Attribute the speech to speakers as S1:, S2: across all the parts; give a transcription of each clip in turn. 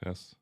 S1: Test.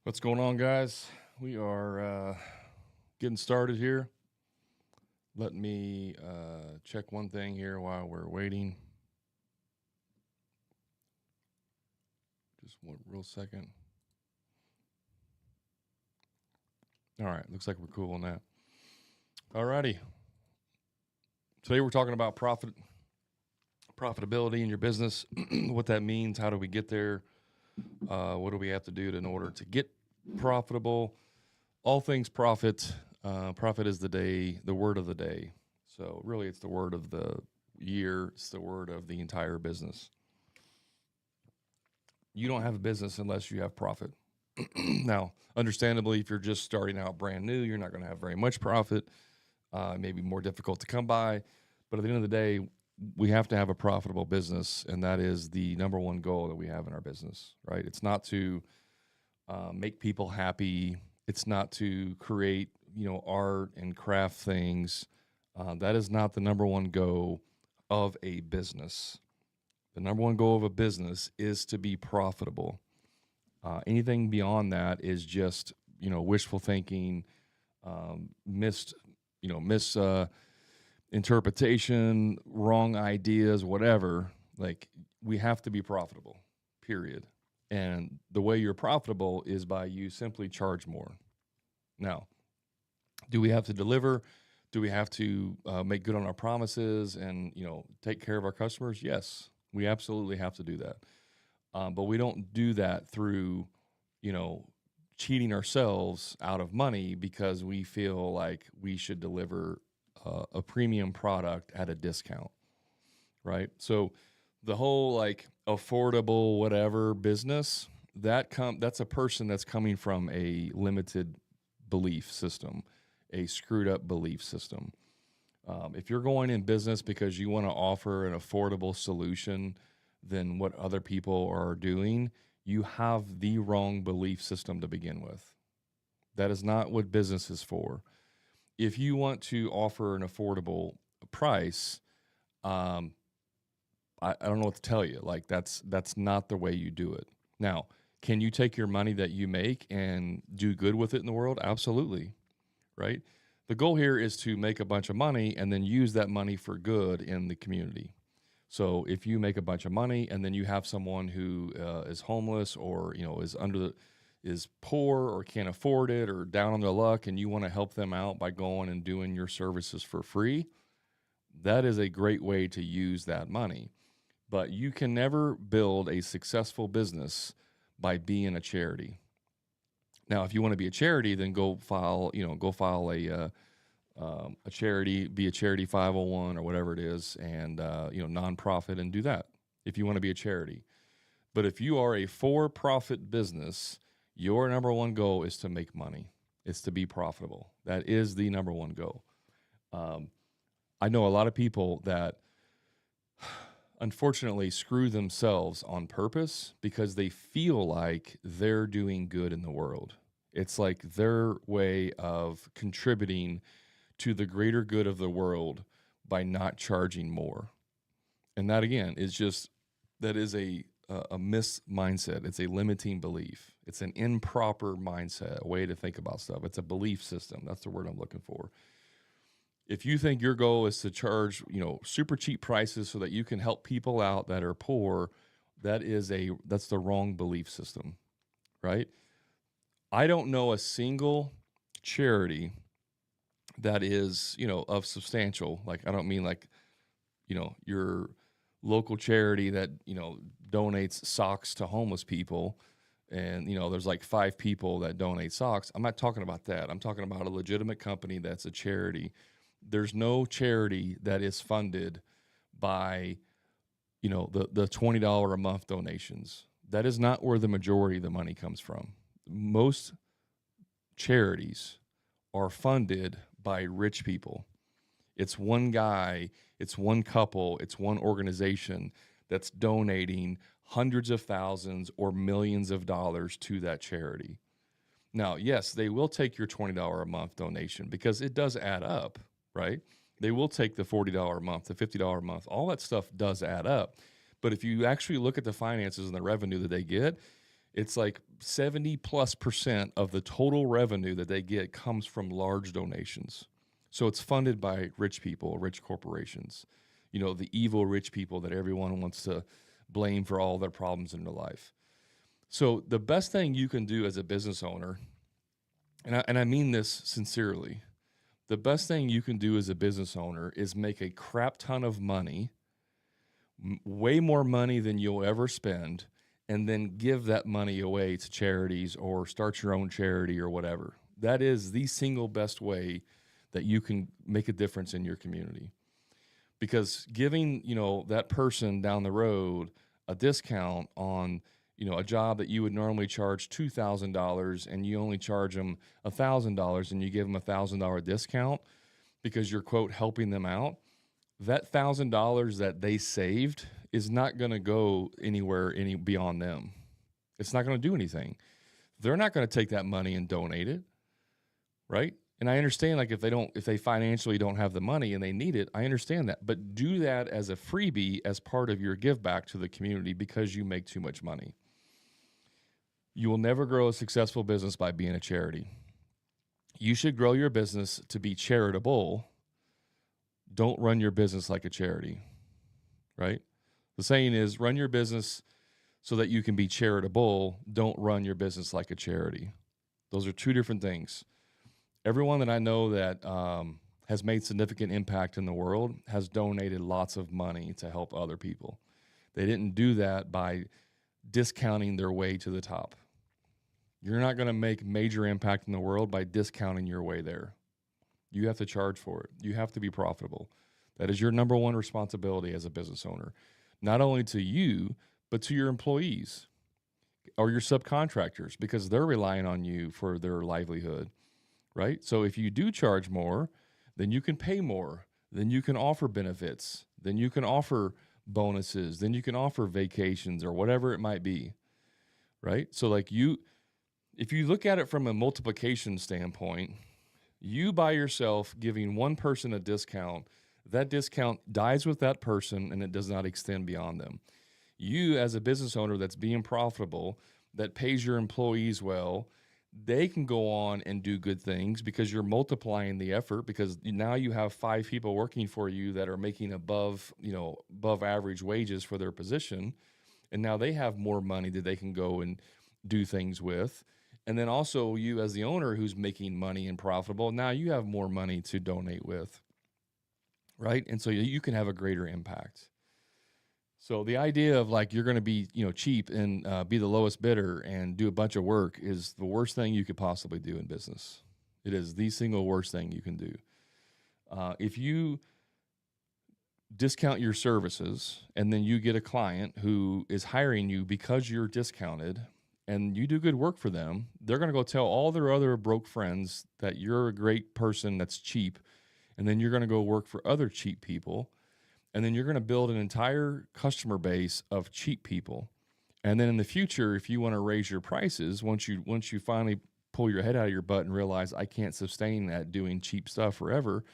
S1: What's going on, guys? We are getting started here. Let me check one thing here while we're waiting. Just one real second. All right, looks like we're cool on that. All righty. Today we're talking about profitability in your business, what that means, how do we get there, what do we have to do in order to get profitable, all things profit. Profit is the word of the day. So really it's the word of the year. It's the word of the entire business. You don't have a business unless you have profit. Now, understandably, if you're just starting out brand new, you're not going to have very much profit. Maybe more difficult to come by. But at the end of the day, we have to have a profitable business, and that is the number one goal that we have in our business, right? It's not to make people happy. It's not to create, art and craft things. That is not the number one goal of a business. The number one goal of a business is to be profitable. Anything beyond that is just, wishful thinking, misinterpretation, wrong ideas, whatever. Like, we have to be profitable, period. And the way you're profitable is by you simply charge more. Now, do we have to deliver? Do we have to make good on our promises and, take care of our customers? Yes, we absolutely have to do that. But we don't do that through, cheating ourselves out of money because we feel like we should deliver a premium product at a discount, right? So the whole affordable whatever business, that's a person that's coming from a limited belief system, a screwed up belief system. If you're going in business because you want to offer an affordable solution than what other people are doing, you have the wrong belief system to begin with. That is not what business is for. If you want to offer an affordable price, I don't know what to tell you. Like, that's not the way you do it. Now, can you take your money that you make and do good with it in the world? Absolutely, right? The goal here is to make a bunch of money and then use that money for good in the community. So if you make a bunch of money and then you have someone who is homeless or is poor or can't afford it or down on their luck, and you want to help them out by going and doing your services for free, that is a great way to use that money. But you can never build a successful business by being a charity. Now, if you want to be a charity, then go file a charity, be a charity 501 or whatever it is, and nonprofit, and do that if you want to be a charity. But if you are a for-profit business, your number one goal is to make money. It's to be profitable. That is the number one goal. I know a lot of people that unfortunately screw themselves on purpose because they feel like they're doing good in the world. It's like their way of contributing to the greater good of the world by not charging more. And that, again, that is a mis-mindset. It's a limiting belief. It's an improper mindset, a way to think about stuff. It's a belief system. That's the word I'm looking for. If you think your goal is to charge, super cheap prices so that you can help people out that are poor, that's the wrong belief system, right? I don't know a single charity that is, of substantial, like, I don't mean like, your local charity that, donates socks to homeless people. And, there's like 5 people that donate socks. I'm not talking about that. I'm talking about a legitimate company that's a charity. There's no charity that is funded by, the $20 a month donations. That is not where the majority of the money comes from. Most charities are funded by rich people. It's one guy, it's one couple, it's one organization that's donating hundreds of thousands or millions of dollars to that charity. Now, yes, they will take your $20 a month donation because it does add up, right? They will take the $40 a month, the $50 a month. All that stuff does add up. But if you actually look at the finances and the revenue that they get, it's like 70+% of the total revenue that they get comes from large donations. So it's funded by rich people, rich corporations, the evil rich people that everyone wants to blame for all their problems in their life. So the best thing you can do as a business owner, and I mean this sincerely, the best thing you can do as a business owner is make a crap ton of money, way more money than you'll ever spend, and then give that money away to charities or start your own charity or whatever. That is the single best way that you can make a difference in your community. Because giving, that person down the road a discount on, a job that you would normally charge $2,000 and you only charge them $1,000 and you give them a $1,000 discount because you're, quote, helping them out, that $1,000 that they saved is not going to go anywhere beyond them. It's not going to do anything. They're not going to take that money and donate it, right? And I understand, like, if they financially don't have the money and they need it, I understand that. But do that as a freebie, as part of your give back to the community because you make too much money. You will never grow a successful business by being a charity. You should grow your business to be charitable. Don't run your business like a charity, right? The saying is, run your business so that you can be charitable. Don't run your business like a charity. Those are two different things. Everyone that I know that has made significant impact in the world has donated lots of money to help other people. They didn't do that by discounting their way to the top. You're not going to make major impact in the world by discounting your way there. You have to charge for it. You have to be profitable. That is your number one responsibility as a business owner, not only to you, but to your employees or your subcontractors, because they're relying on you for their livelihood. Right? So if you do charge more, then you can pay more. Then you can offer benefits. Then you can offer bonuses. Then you can offer vacations or whatever it might be. Right? So if you look at it from a multiplication standpoint, you by yourself giving one person a discount, that discount dies with that person and it does not extend beyond them. You as a business owner that's being profitable, that pays your employees well, they can go on and do good things because you're multiplying the effort, because now you have 5 people working for you that are making above average wages for their position. And now they have more money that they can go and do things with. And then also you as the owner who's making money and profitable, now you have more money to donate with, right? And so you can have a greater impact. So the idea of like you're going to be, cheap and be the lowest bidder and do a bunch of work is the worst thing you could possibly do in business. It is the single worst thing you can do. If you discount your services and then you get a client who is hiring you because you're discounted and you do good work for them, they're going to go tell all their other broke friends that you're a great person that's cheap. And then you're going to go work for other cheap people. And then you're going to build an entire customer base of cheap people. And then in the future, if you want to raise your prices, once you finally pull your head out of your butt and realize I can't sustain that doing cheap stuff forever,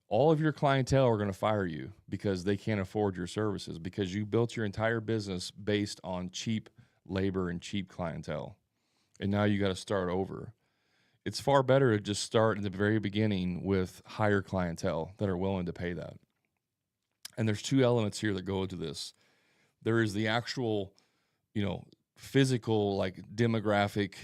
S1: all of your clientele are going to fire you because they can't afford your services, because you built your entire business based on cheap labor and cheap clientele. And now you got to start over. It's far better to just start in the very beginning with higher clientele that are willing to pay that. And there's two elements here that go into this. There is the actual, physical, like demographic,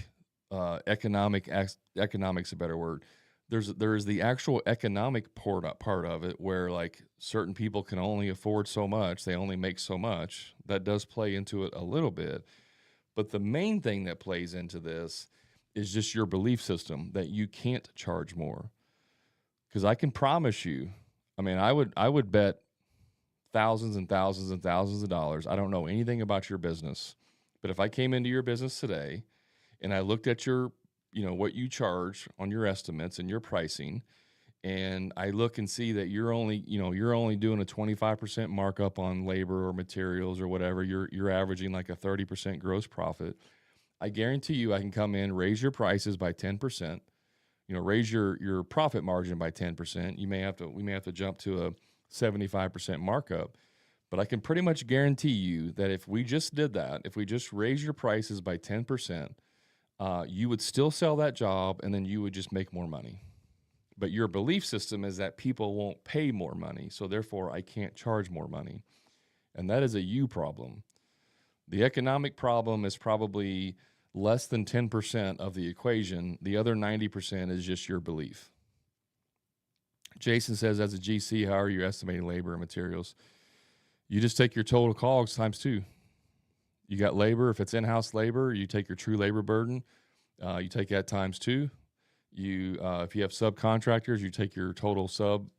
S1: economics, a better word. There is the actual economic part of it where like certain people can only afford so much, they only make so much. That does play into it a little bit. But the main thing that plays into this is just your belief system that you can't charge more. Because I can promise you, I would bet thousands and thousands and thousands of dollars. I don't know anything about your business, but if I came into your business today and I looked at your, what you charge on your estimates and your pricing, and I look and see that you're only doing a 25% markup on labor or materials or whatever, you're averaging like a 30% gross profit. I guarantee you I can come in, raise your prices by 10%, raise your profit margin by 10%. We may have to jump to a 75% markup, but I can pretty much guarantee you that if we just did that, if we just raise your prices by 10%, you would still sell that job and then you would just make more money. But your belief system is that people won't pay more money, so therefore I can't charge more money. And that is a you problem. The economic problem is probably less than 10% of the equation. The other 90% is just your belief. Jason says, as a GC, how are you estimating labor and materials? You just take your total COGS times 2. You got labor. If it's in-house labor, you take your true labor burden. You take that times 2. If you have subcontractors, you take your total sub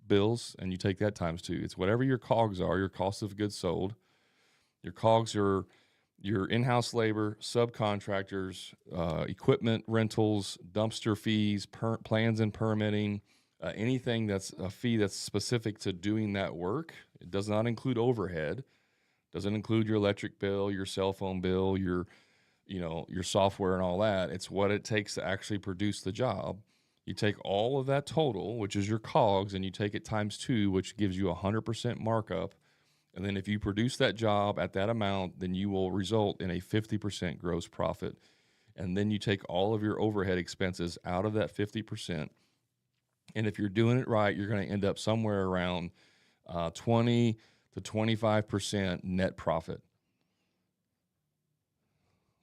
S1: bills and you take that times 2. It's whatever your COGS are, your cost of goods sold. Your COGS are your in-house labor, subcontractors, equipment rentals, dumpster fees, plans and permitting, anything that's a fee that's specific to doing that work. It does not include overhead. Doesn't include your electric bill, your cell phone bill, your software and all that. It's what it takes to actually produce the job. You take all of that total, which is your COGS, and you take it times 2, which gives you 100% markup. And then if you produce that job at that amount, then you will result in a 50% gross profit. And then you take all of your overhead expenses out of that 50%. And if you're doing it right, you're going to end up somewhere around 20 to 25% net profit.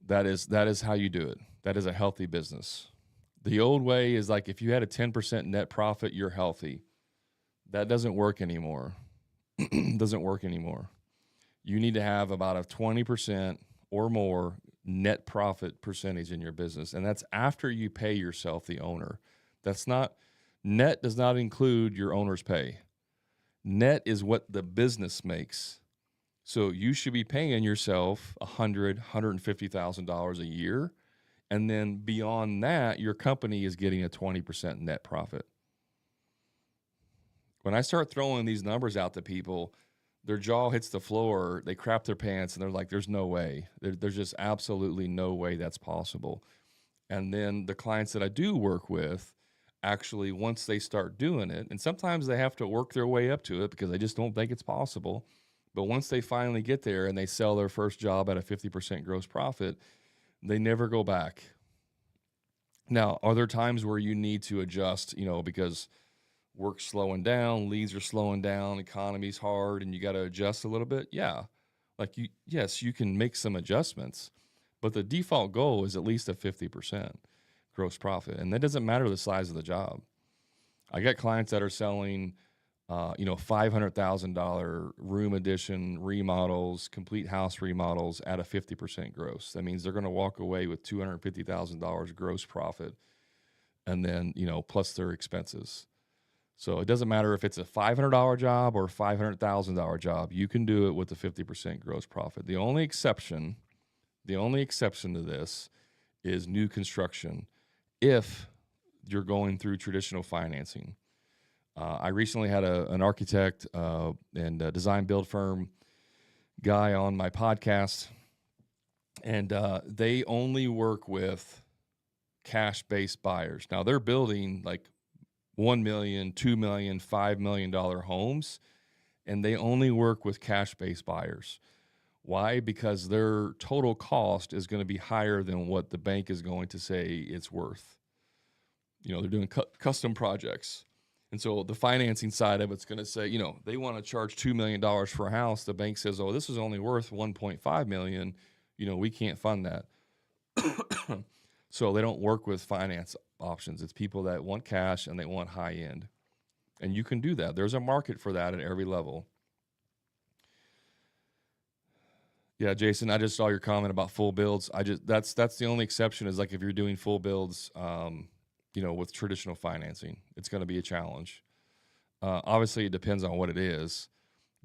S1: That is how you do it. That is a healthy business. The old way is like if you had a 10% net profit, you're healthy. That doesn't work anymore. Doesn't work anymore. You need to have about a 20% or more net profit percentage in your business. And that's after you pay yourself, the owner. Net does not include your owner's pay. Net is what the business makes. So you should be paying yourself $100,000, $150,000 a year. And then beyond that, your company is getting a 20% net profit. When I start throwing these numbers out to people, their jaw hits the floor, they crap their pants, and they're like, there's no way. There's just absolutely no way that's possible. And then the clients that I do work with, actually, once they start doing it, and sometimes they have to work their way up to it because they just don't think it's possible. But once they finally get there and they sell their first job at a 50% gross profit, they never go back. Now, are there times where you need to adjust, because work's slowing down, leads are slowing down, economy's hard, and you got to adjust a little bit? Yeah. Yes, you can make some adjustments, but the default goal is at least a 50% gross profit. And that doesn't matter the size of the job. I got clients that are selling $500,000 room addition remodels, complete house remodels at a 50% gross. That means they're going to walk away with $250,000 gross profit, and then, plus their expenses. So it doesn't matter if it's a $500 job or a $500,000 job. You can do it with a 50% gross profit. The only exception to this is new construction, if you're going through traditional financing. I recently had an architect and a design build firm guy on my podcast, and they only work with cash-based buyers. Now, they're building like $1 million, $2 million, $5 million homes, and they only work with cash-based buyers. Why? Because their total cost is going to be higher than what the bank is going to say it's worth. They're doing custom projects. And so the financing side of it's going to say, they want to charge $2 million for a house. The bank says, oh, this is only worth $1.5 million. We can't fund that. So they don't work with finance options. It's people that want cash and they want high end. And you can do that. There's a market for that at every level. Yeah, Jason, I just saw your comment about full builds. That's the only exception is like if you're doing full builds, with traditional financing, it's going to be a challenge. Obviously, it depends on what it is,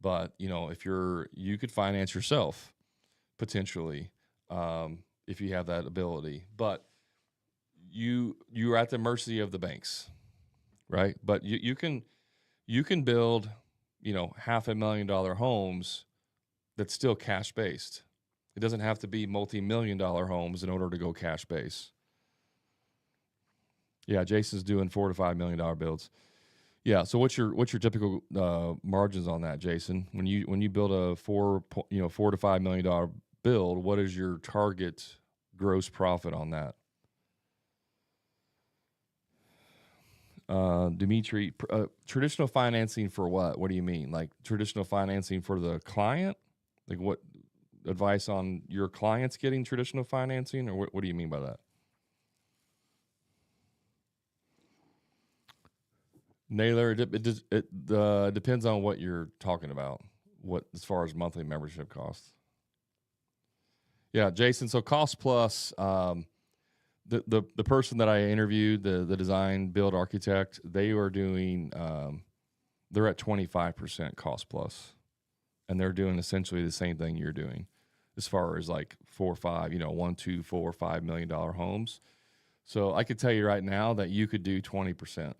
S1: but if you could finance yourself potentially if you have that ability, but you're at the mercy of the banks, right? But you can build $500,000 homes that's still cash based. It doesn't have to be multi-million-dollar homes in order to go cash based. Yeah, Jason's doing $4 to $5 million builds. Yeah, so what's your typical margins on that, Jason? When you build a $4 to $5 million build, what is your target gross profit on that? Dimitri, traditional financing for what? What do you mean? Like traditional financing for the client? Like what advice on your clients getting traditional financing, or what do you mean by that? Naylor, it depends on what you're talking about. What as far as monthly membership costs? Yeah, Jason. So cost plus, the person that I interviewed, the design build architect, they are doing they're at 25% cost plus, and they're doing essentially the same thing you're doing, as far as like 4 or 5, $1, $2, $4, $5 million homes. So I could tell you right now that you could do 20%.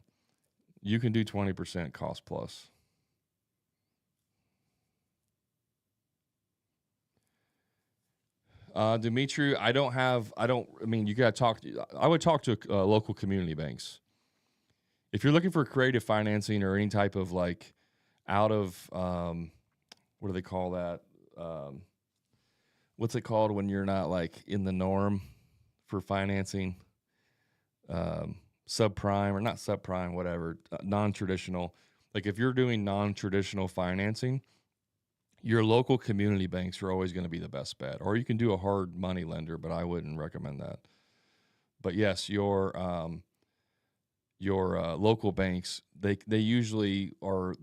S1: You can do 20% cost plus. Dimitri, I mean, you got to talk. I would talk to local community banks. If you're looking for creative financing or any type of like out of, what do they call that? What's it called when you're not like in the norm for financing? Subprime or not subprime, whatever, non-traditional. Like if you're doing non-traditional financing, your local community banks are always going to be the best bet. Or you can do a hard money lender, but I wouldn't recommend that. But yes, your local banks, they usually are.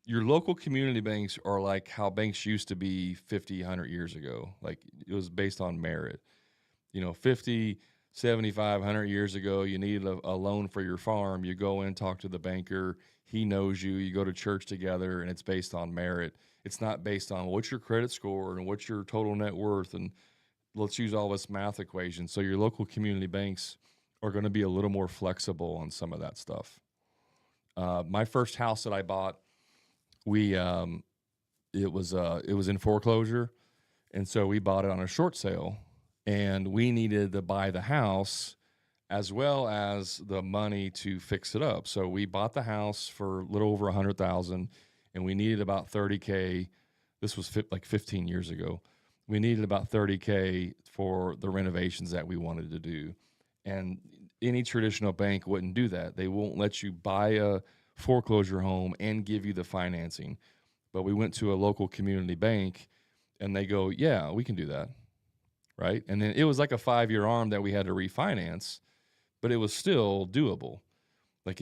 S1: Your local community banks are like how banks used to be 50, 100 years ago. Like it was based on merit. 50, 75, 100 years ago, you needed a loan for your farm. You go in, talk to the banker. He knows you. You go to church together, and it's based on merit. It's not based on what's your credit score and what's your total net worth. And let's use all this math equation. So your local community banks are going to be a little more flexible on some of that stuff. My first house that I bought, it was in foreclosure, and so we bought it on a short sale. And we needed to buy the house as well as the money to fix it up. So we bought the house for a little over $100,000, and we needed about $30K. This was like 15 years ago. We needed about $30K for the renovations that we wanted to do. And any traditional bank wouldn't do that. They won't let you buy a foreclosure home and give you the financing. But we went to a local community bank, and they go, yeah, we can do that. Right. And then it was like a 5-year arm that we had to refinance, but it was still doable. Like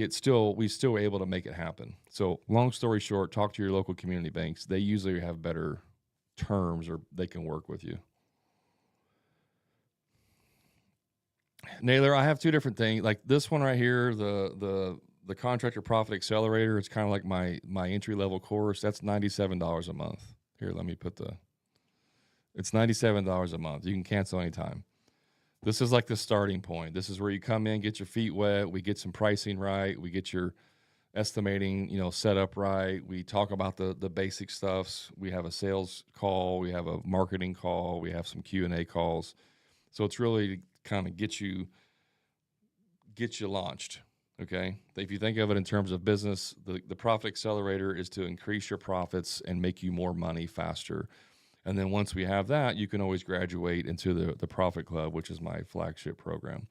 S1: we still able to make it happen. So long story short, talk to your local community banks. They usually have better terms or they can work with you. Naylor, I have two different things. Like this one right here, the Contractor Profit Accelerator, it's kind of like my entry level course. That's $97 a month. Here, let me put it's $97 a month. You can cancel anytime. This is like the starting point. This is where you come in, get your feet wet. We get some pricing right. We get your estimating, set up right. We talk about the basic stuffs. We have a sales call. We have a marketing call. We have some Q&A calls. So it's really kind of get you launched. Okay. If you think of it in terms of business, the Profit Accelerator is to increase your profits and make you more money faster. And then once we have that, you can always graduate into the Profit Club, which is my flagship program.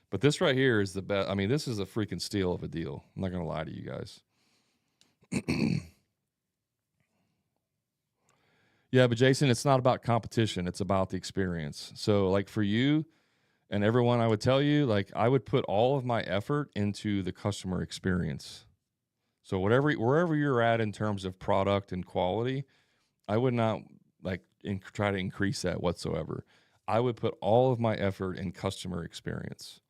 S1: But this right here is the best. I mean, this is a freaking steal of a deal. I'm not going to lie to you guys. Yeah, but Jason, it's not about competition. It's about the experience. So like for you and everyone, I would tell you, like I would put all of my effort into the customer experience. So wherever you're at in terms of product and quality, I would not try to increase that whatsoever. I would put all of my effort in customer experience.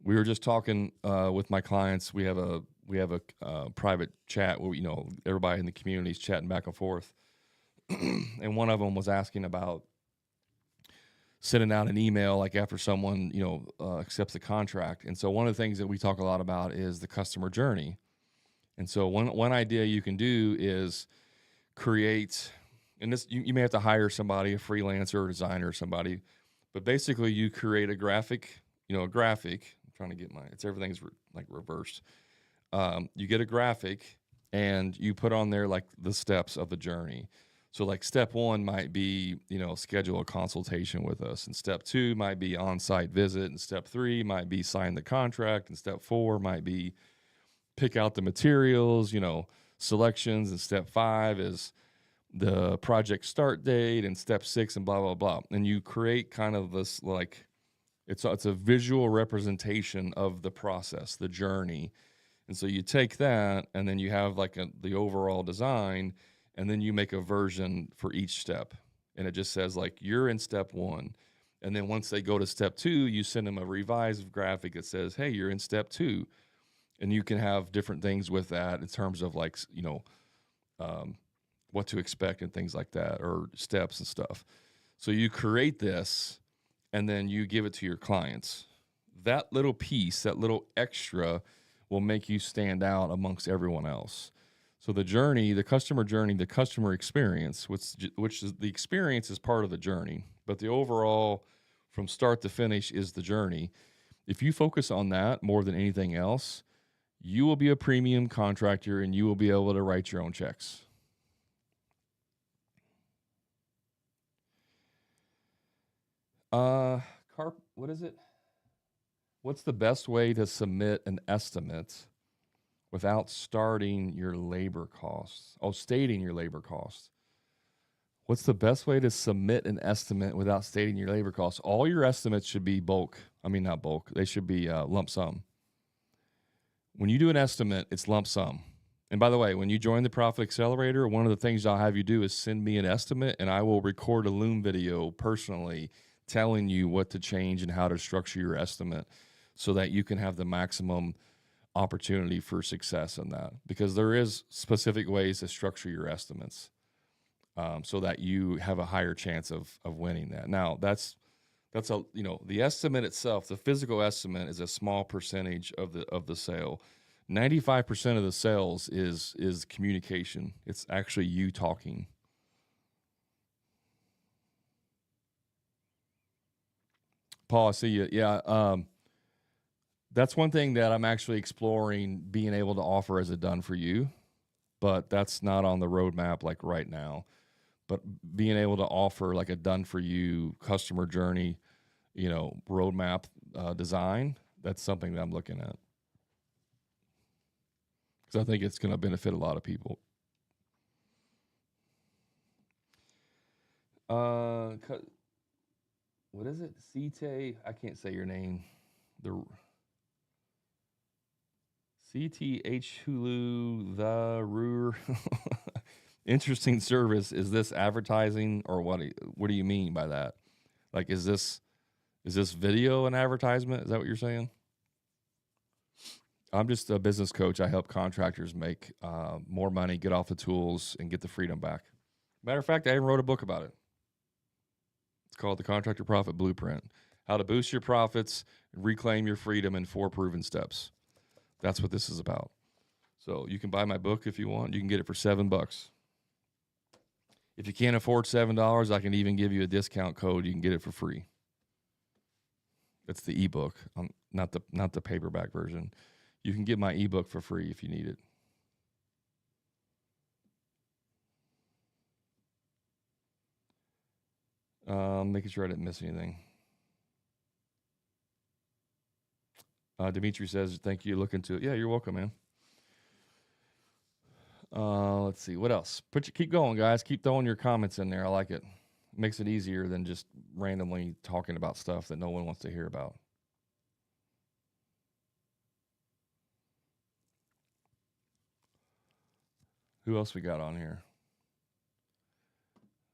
S1: We were just talking with my clients. We have a private chat where everybody in the community is chatting back and forth, and one of them was asking about sending out an email like after someone accepts the contract. And so one of the things that we talk a lot about is the customer journey. And so one idea you can do is create, and this you may have to hire somebody, a freelancer or designer or somebody, but basically you create a graphic. I'm trying to get everything's like reversed. You get a graphic and you put on there like the steps of the journey. So like step 1 might be, schedule a consultation with us. And step 2 might be on-site visit. And step 3 might be sign the contract. And step 4 might be pick out the materials, selections. And step 5 is the project start date. And step 6 and blah, blah, blah. And you create kind of this like, it's a visual representation of the process, the journey. And so you take that and then you have like the overall design, and then you make a version for each step. And it just says like, you're in step 1. And then once they go to step 2, you send them a revised graphic that says, hey, you're in step 2. And you can have different things with that in terms of like, what to expect and things like that, or steps and stuff. So you create this and then you give it to your clients. That little piece, that little extra will make you stand out amongst everyone else. So the journey, the customer journey, the customer experience, which is the experience is part of the journey, but the overall from start to finish is the journey. If you focus on that more than anything else, you will be a premium contractor and you will be able to write your own checks. What is it? What's the best way to submit an estimate without starting your labor costs? Oh, stating your labor costs. What's the best way to submit an estimate without stating your labor costs? All your estimates should be not bulk. They should be lump sum. When you do an estimate, it's lump sum. And by the way, when you join the Profit Accelerator, one of the things I'll have you do is send me an estimate, and I will record a Loom video personally telling you what to change and how to structure your estimate so that you can have the maximum opportunity for success in that, because there is specific ways to structure your estimates so that you have a higher chance of winning that. Now that's the estimate itself, the physical estimate is a small percentage of the sale. 95% of the sales is communication. It's actually you talking. Paul, I see you. Yeah. That's one thing that I'm actually exploring being able to offer as a done for you, but that's not on the roadmap like right now. But being able to offer like a done for you customer journey, roadmap design, that's something that I'm looking at. Because I think it's going to benefit a lot of people. What is it? Cite? I can't say your name. CTH Hulu the Ruhr. Interesting service. Is this advertising or what? What do you mean by that? Like, is this video an advertisement? Is that what you're saying? I'm just a business coach. I help contractors make more money, get off the tools, and get the freedom back. Matter of fact, I even wrote a book about it. It's called The Contractor Profit Blueprint: How to Boost Your Profits and Reclaim Your Freedom in 4 Proven Steps. That's what this is about. So you can buy my book if you want. You can get it for $7. If you can't afford $7, I can even give you a discount code. You can get it for free. It's the ebook, not the paperback version. You can get my ebook for free if you need it. Making sure I didn't miss anything. Dimitri says, thank you. Look into it. Yeah, you're welcome, man. Let's see. What else? Keep going, guys. Keep throwing your comments in there. I like it. Makes it easier than just randomly talking about stuff that no one wants to hear about. Who else we got on here?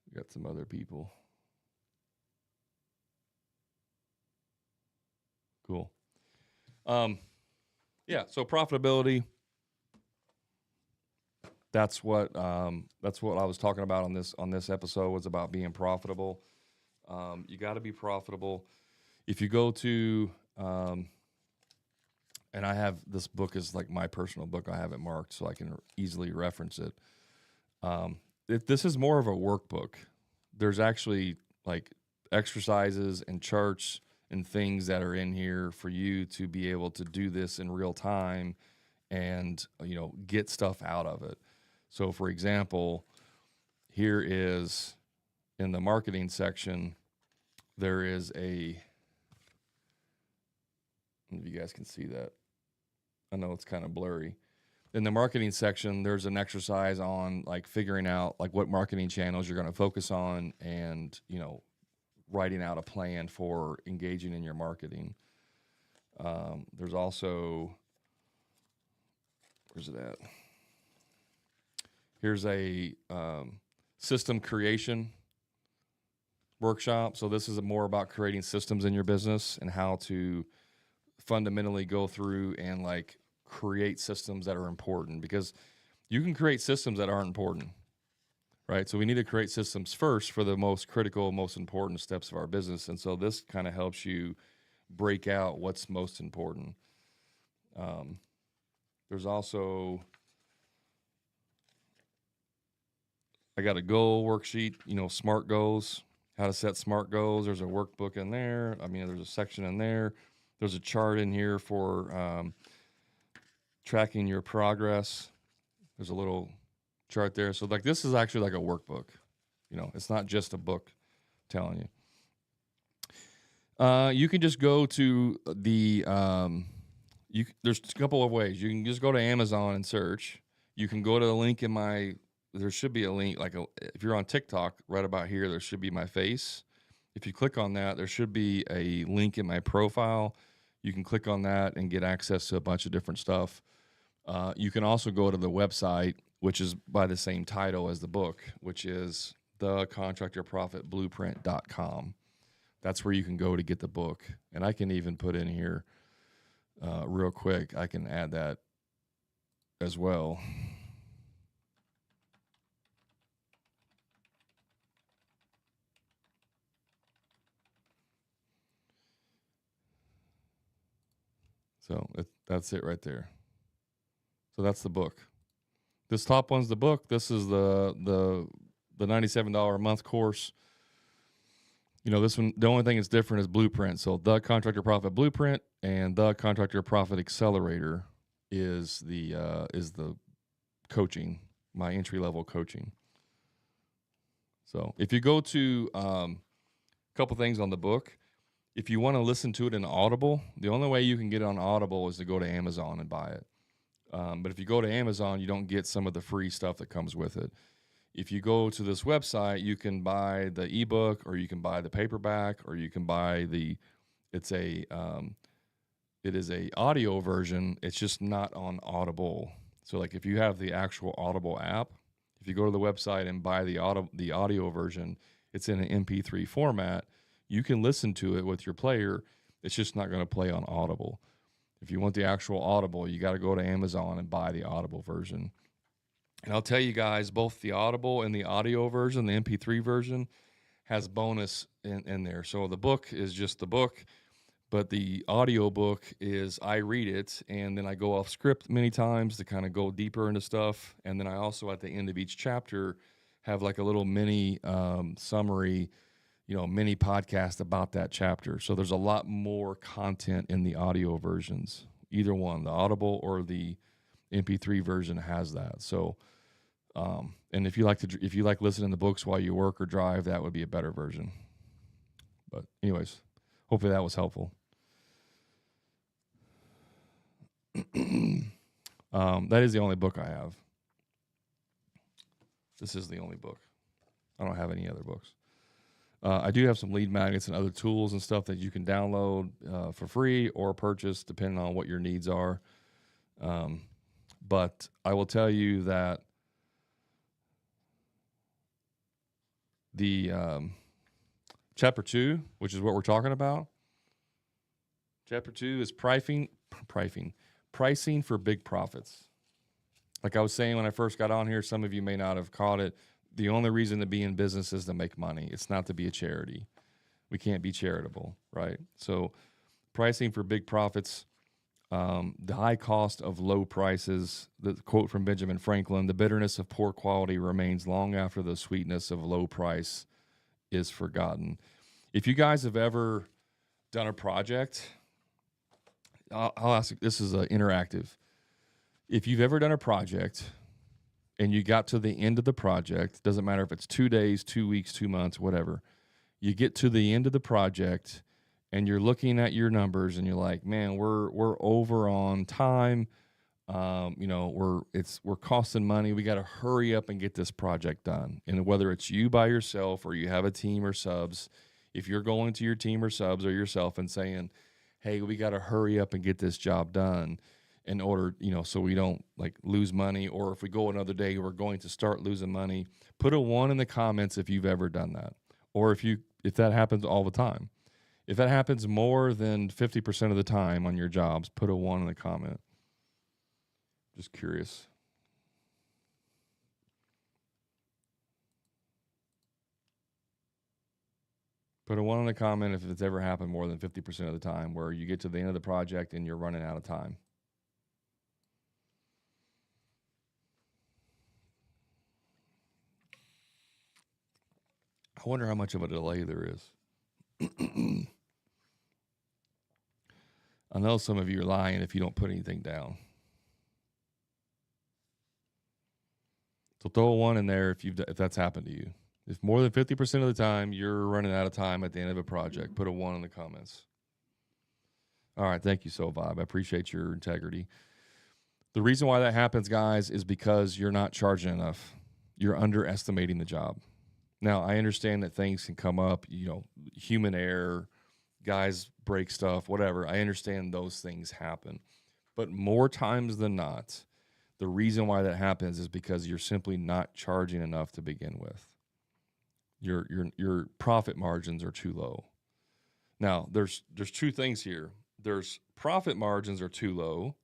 S1: We got some other people. Cool. Yeah, so profitability. That's what I was talking about on this episode, was about being profitable. You got to be profitable. If you go to and I have this book is like my personal book. I have it marked so I can easily reference it. This is more of a workbook. There's actually like exercises and charts and things that are in here for you to be able to do this in real time and, get stuff out of it. So, for example, here is in the marketing section, there is I don't know if you guys can see that. I know it's kind of blurry. In the marketing section, there's an exercise on like figuring out like what marketing channels you're going to focus on and, writing out a plan for engaging in your marketing. There's also, where's it at? Here's a system creation workshop. So this is more about creating systems in your business and how to fundamentally go through and like create systems that are important, because you can create systems that aren't important, right? So we need to create systems first for the most critical, most important steps of our business. And so this kind of helps you break out what's most important. There's also, I got a goal worksheet, SMART goals, how to set SMART goals. There's a workbook in there. There's a section in there. There's a chart in here for tracking your progress. There's a little chart there. So like this is actually like a workbook. It's not just a book telling you. You can just go to the there's a couple of ways. You can just go to Amazon and search. You can go to the link there should be a link, if you're on TikTok, right about here, there should be my face. If you click on that, there should be a link in my profile. You can click on that and get access to a bunch of different stuff. You can also go to the website, which is by the same title as the book, which is thecontractorprofitblueprint.com. That's where you can go to get the book. And I can even put in here real quick. I can add that as well. So that's it right there. So that's the book. This top one's the book. This is the $97 a month course. This one, the only thing that's different is Blueprint. So the Contractor Profit Blueprint and the Contractor Profit Accelerator is the coaching, my entry-level coaching. So if you go to a couple things on the book, if you want to listen to it in Audible, the only way you can get it on Audible is to go to Amazon and buy it. But if you go to Amazon, you don't get some of the free stuff that comes with it. If you go to this website, you can buy the ebook, or you can buy the paperback, or you can buy it's a it is a audio version. It's just not on Audible. So like if you have the actual Audible app, if you go to the website and buy the audio version, it's in an MP3 format. You can listen to it with your player. It's just not going to play on Audible. If you want the actual Audible, you got to go to Amazon and buy the Audible version. And I'll tell you guys, both the Audible and the audio version, the MP3 version, has bonus in there. So the book is just the book, but the audio book is I read it, and then I go off script many times to kind of go deeper into stuff. And then I also, at the end of each chapter, have like a little mini summary, mini podcast about that chapter. So there's a lot more content in the audio versions. Either one, the Audible or the MP3 version has that. So, and if you like listening to books while you work or drive, that would be a better version. But anyways, hopefully that was helpful. That is the only book I have. This is the only book. I don't have any other books. I do have some lead magnets and other tools and stuff that you can download for free or purchase depending on what your needs are. But I will tell you that the chapter 2, which is what we're talking about, chapter 2 is pricing for big profits. Like I was saying when I first got on here, some of you may not have caught it. The only reason to be in business is to make money. It's not to be a charity. We can't be charitable, right? So pricing for big profits, the high cost of low prices, the quote from Benjamin Franklin, the bitterness of poor quality remains long after the sweetness of low price is forgotten. If you guys have ever done a project, I'll ask, this is interactive. If you've ever done a project and you got to the end of the project, doesn't matter if it's 2 days, 2 weeks, 2 months, whatever, you get to the end of the project and you're looking at your numbers and you're like, man, we're over on time. We're costing money. We got to hurry up and get this project done. And whether it's you by yourself or you have a team or subs, if you're going to your team or subs or yourself and saying, hey, we got to hurry up and get this job done in order, so we don't like lose money, or if we go another day, we're going to start losing money. Put a 1 in the comments if you've ever done that, or if that happens all the time. If that happens more than 50% of the time on your jobs, put a 1 in the comment. Just curious. Put a 1 in the comment if it's ever happened more than 50% of the time, where you get to the end of the project and you're running out of time. I wonder how much of a delay there is. I know some of you are lying if you don't put anything down. So throw a 1 in there if that's happened to you. If more than 50% of the time you're running out of time at the end of a project, put a 1 in the comments. All right, thank you, So Vibe. I appreciate your integrity. The reason why that happens, guys, is because you're not charging enough. You're underestimating the job. Now, I understand that things can come up, human error, guys break stuff, whatever. I understand those things happen. But more times than not, the reason why that happens is because you're simply not charging enough to begin with. Your profit margins are too low. Now, there's 2 things here. There's profit margins are too low.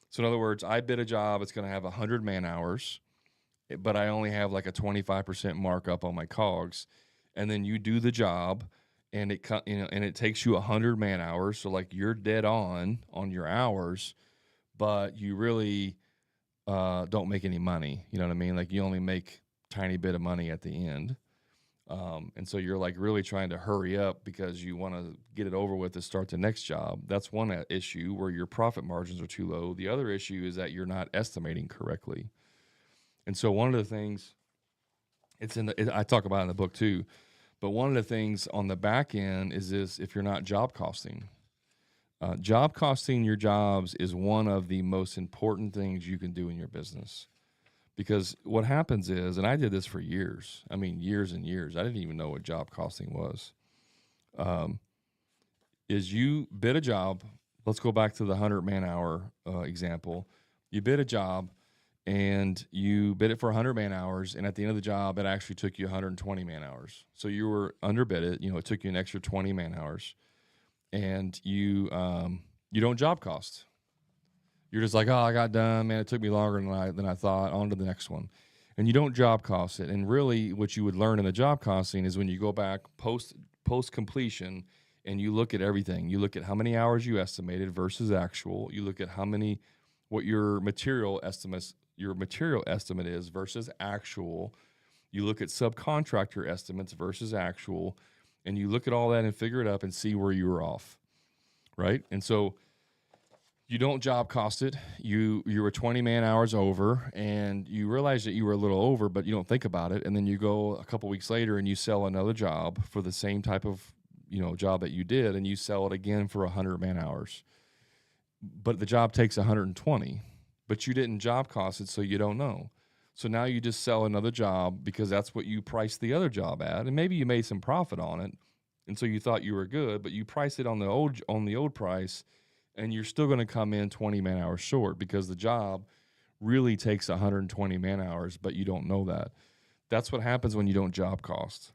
S1: So in other words, I bid a job, it's going to have 100 man hours, but I only have like a 25% markup on my COGS. And then you do the job and it takes you 100 man hours. So like you're dead on your hours, but you really don't make any money. You know what I mean? Like you only make tiny bit of money at the end. And so you're like really trying to hurry up because you want to get it over with to start the next job. That's one issue where your profit margins are too low. The other issue is that you're not estimating correctly. And so one of the things I talk about in the book too, but one of the things on the back end is if you're not job costing. Job costing your jobs is one of the most important things you can do in your business. Because what happens is, and I did this for years, years and years, I didn't even know what job costing was, is you bid a job let's go back to the 100 man hour example. You bid a job and you bid it for 100 man hours, and at the end of the job, it actually took you 120 man hours. So you were underbid it. You know, it took you an extra 20 man hours, and you don't job cost. You're just like, oh, I got done, man. It took me longer than I thought. On to the next one, and you don't job cost it. And really, what you would learn in the job costing is when you go back post completion and you look at everything. You look at how many hours you estimated versus actual. You look at what your material estimate is versus actual. You look at subcontractor estimates versus actual, and you look at all that and figure it up and see where you were off, right? And so you don't job cost it. You were 20 man hours over, and you realize that you were a little over, but you don't think about it. And then you go a couple weeks later and you sell another job for the same type of job that you did, and you sell it again for 100 man hours. But the job takes 120, but you didn't job cost it, so you don't know. So now you just sell another job because that's what you priced the other job at, and maybe you made some profit on it, and so you thought you were good, but you priced it on the old price, and you're still going to come in 20 man hours short because the job really takes 120 man hours, but you don't know that. That's what happens when you don't job cost.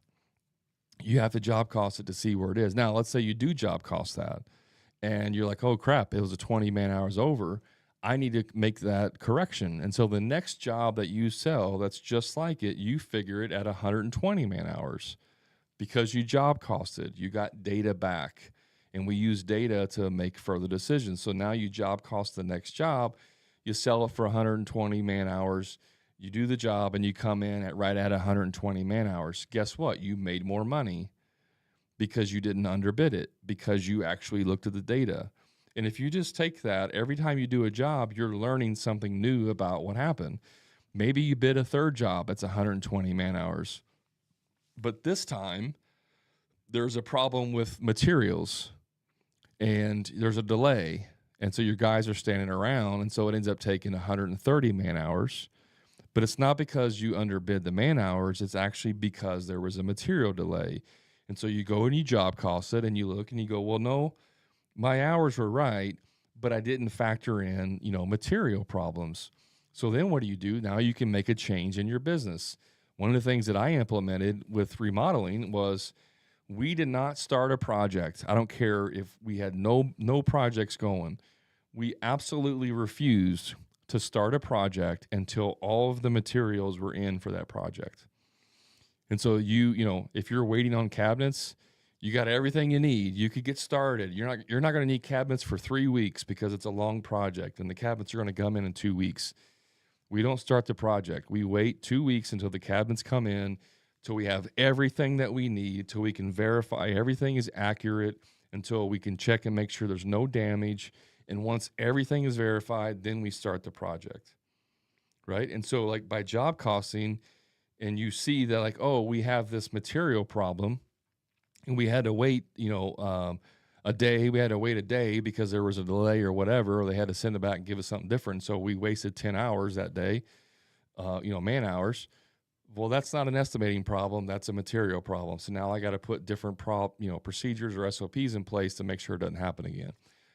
S1: You have to job cost it to see where it is. Now, let's say you do job cost that, and you're like, oh crap, it was a 20 man hours over. I need to make that correction. And so the next job that you sell that's just like it, you figure it at 120 man hours because you job costed. You got data back, and we use data to make further decisions. So now you job cost the next job. You sell it for 120 man hours. You do the job, and you come in at right at 120 man hours. Guess what? You made more money because you didn't underbid it, because you actually looked at the data. And if you just take that, every time you do a job, you're learning something new about what happened. Maybe you bid a third job that's 120 man hours. But this time, there's a problem with materials, and there's a delay. And so your guys are standing around, and so it ends up taking 130 man hours. But it's not because you underbid the man hours. It's actually because there was a material delay. And so you go and you job cost it, and you look and you go, well, no, my hours were right, but I didn't factor in, material problems. So then what do? Now you can make a change in your business. One of the things that I implemented with remodeling was we did not start a project. I don't care if we had no projects going. We absolutely refused to start a project until all of the materials were in for that project. And so if you're waiting on cabinets, you got everything you need. You could get started. You're not going to need cabinets for 3 weeks because it's a long project, and the cabinets are going to come in 2 weeks. We don't start the project. We wait 2 weeks until the cabinets come in, till we have everything that we need, till we can verify everything is accurate, until we can check and make sure there's no damage. And once everything is verified, then we start the project, right? And so like by job costing, and you see that like, oh, we have this material problem, and we had to wait, a day. We had to wait a day because there was a delay or whatever, or they had to send it back and give us something different. So we wasted 10 hours that day, man hours. Well, that's not an estimating problem. That's a material problem. So now I got to put different procedures or SOPs in place to make sure it doesn't happen again.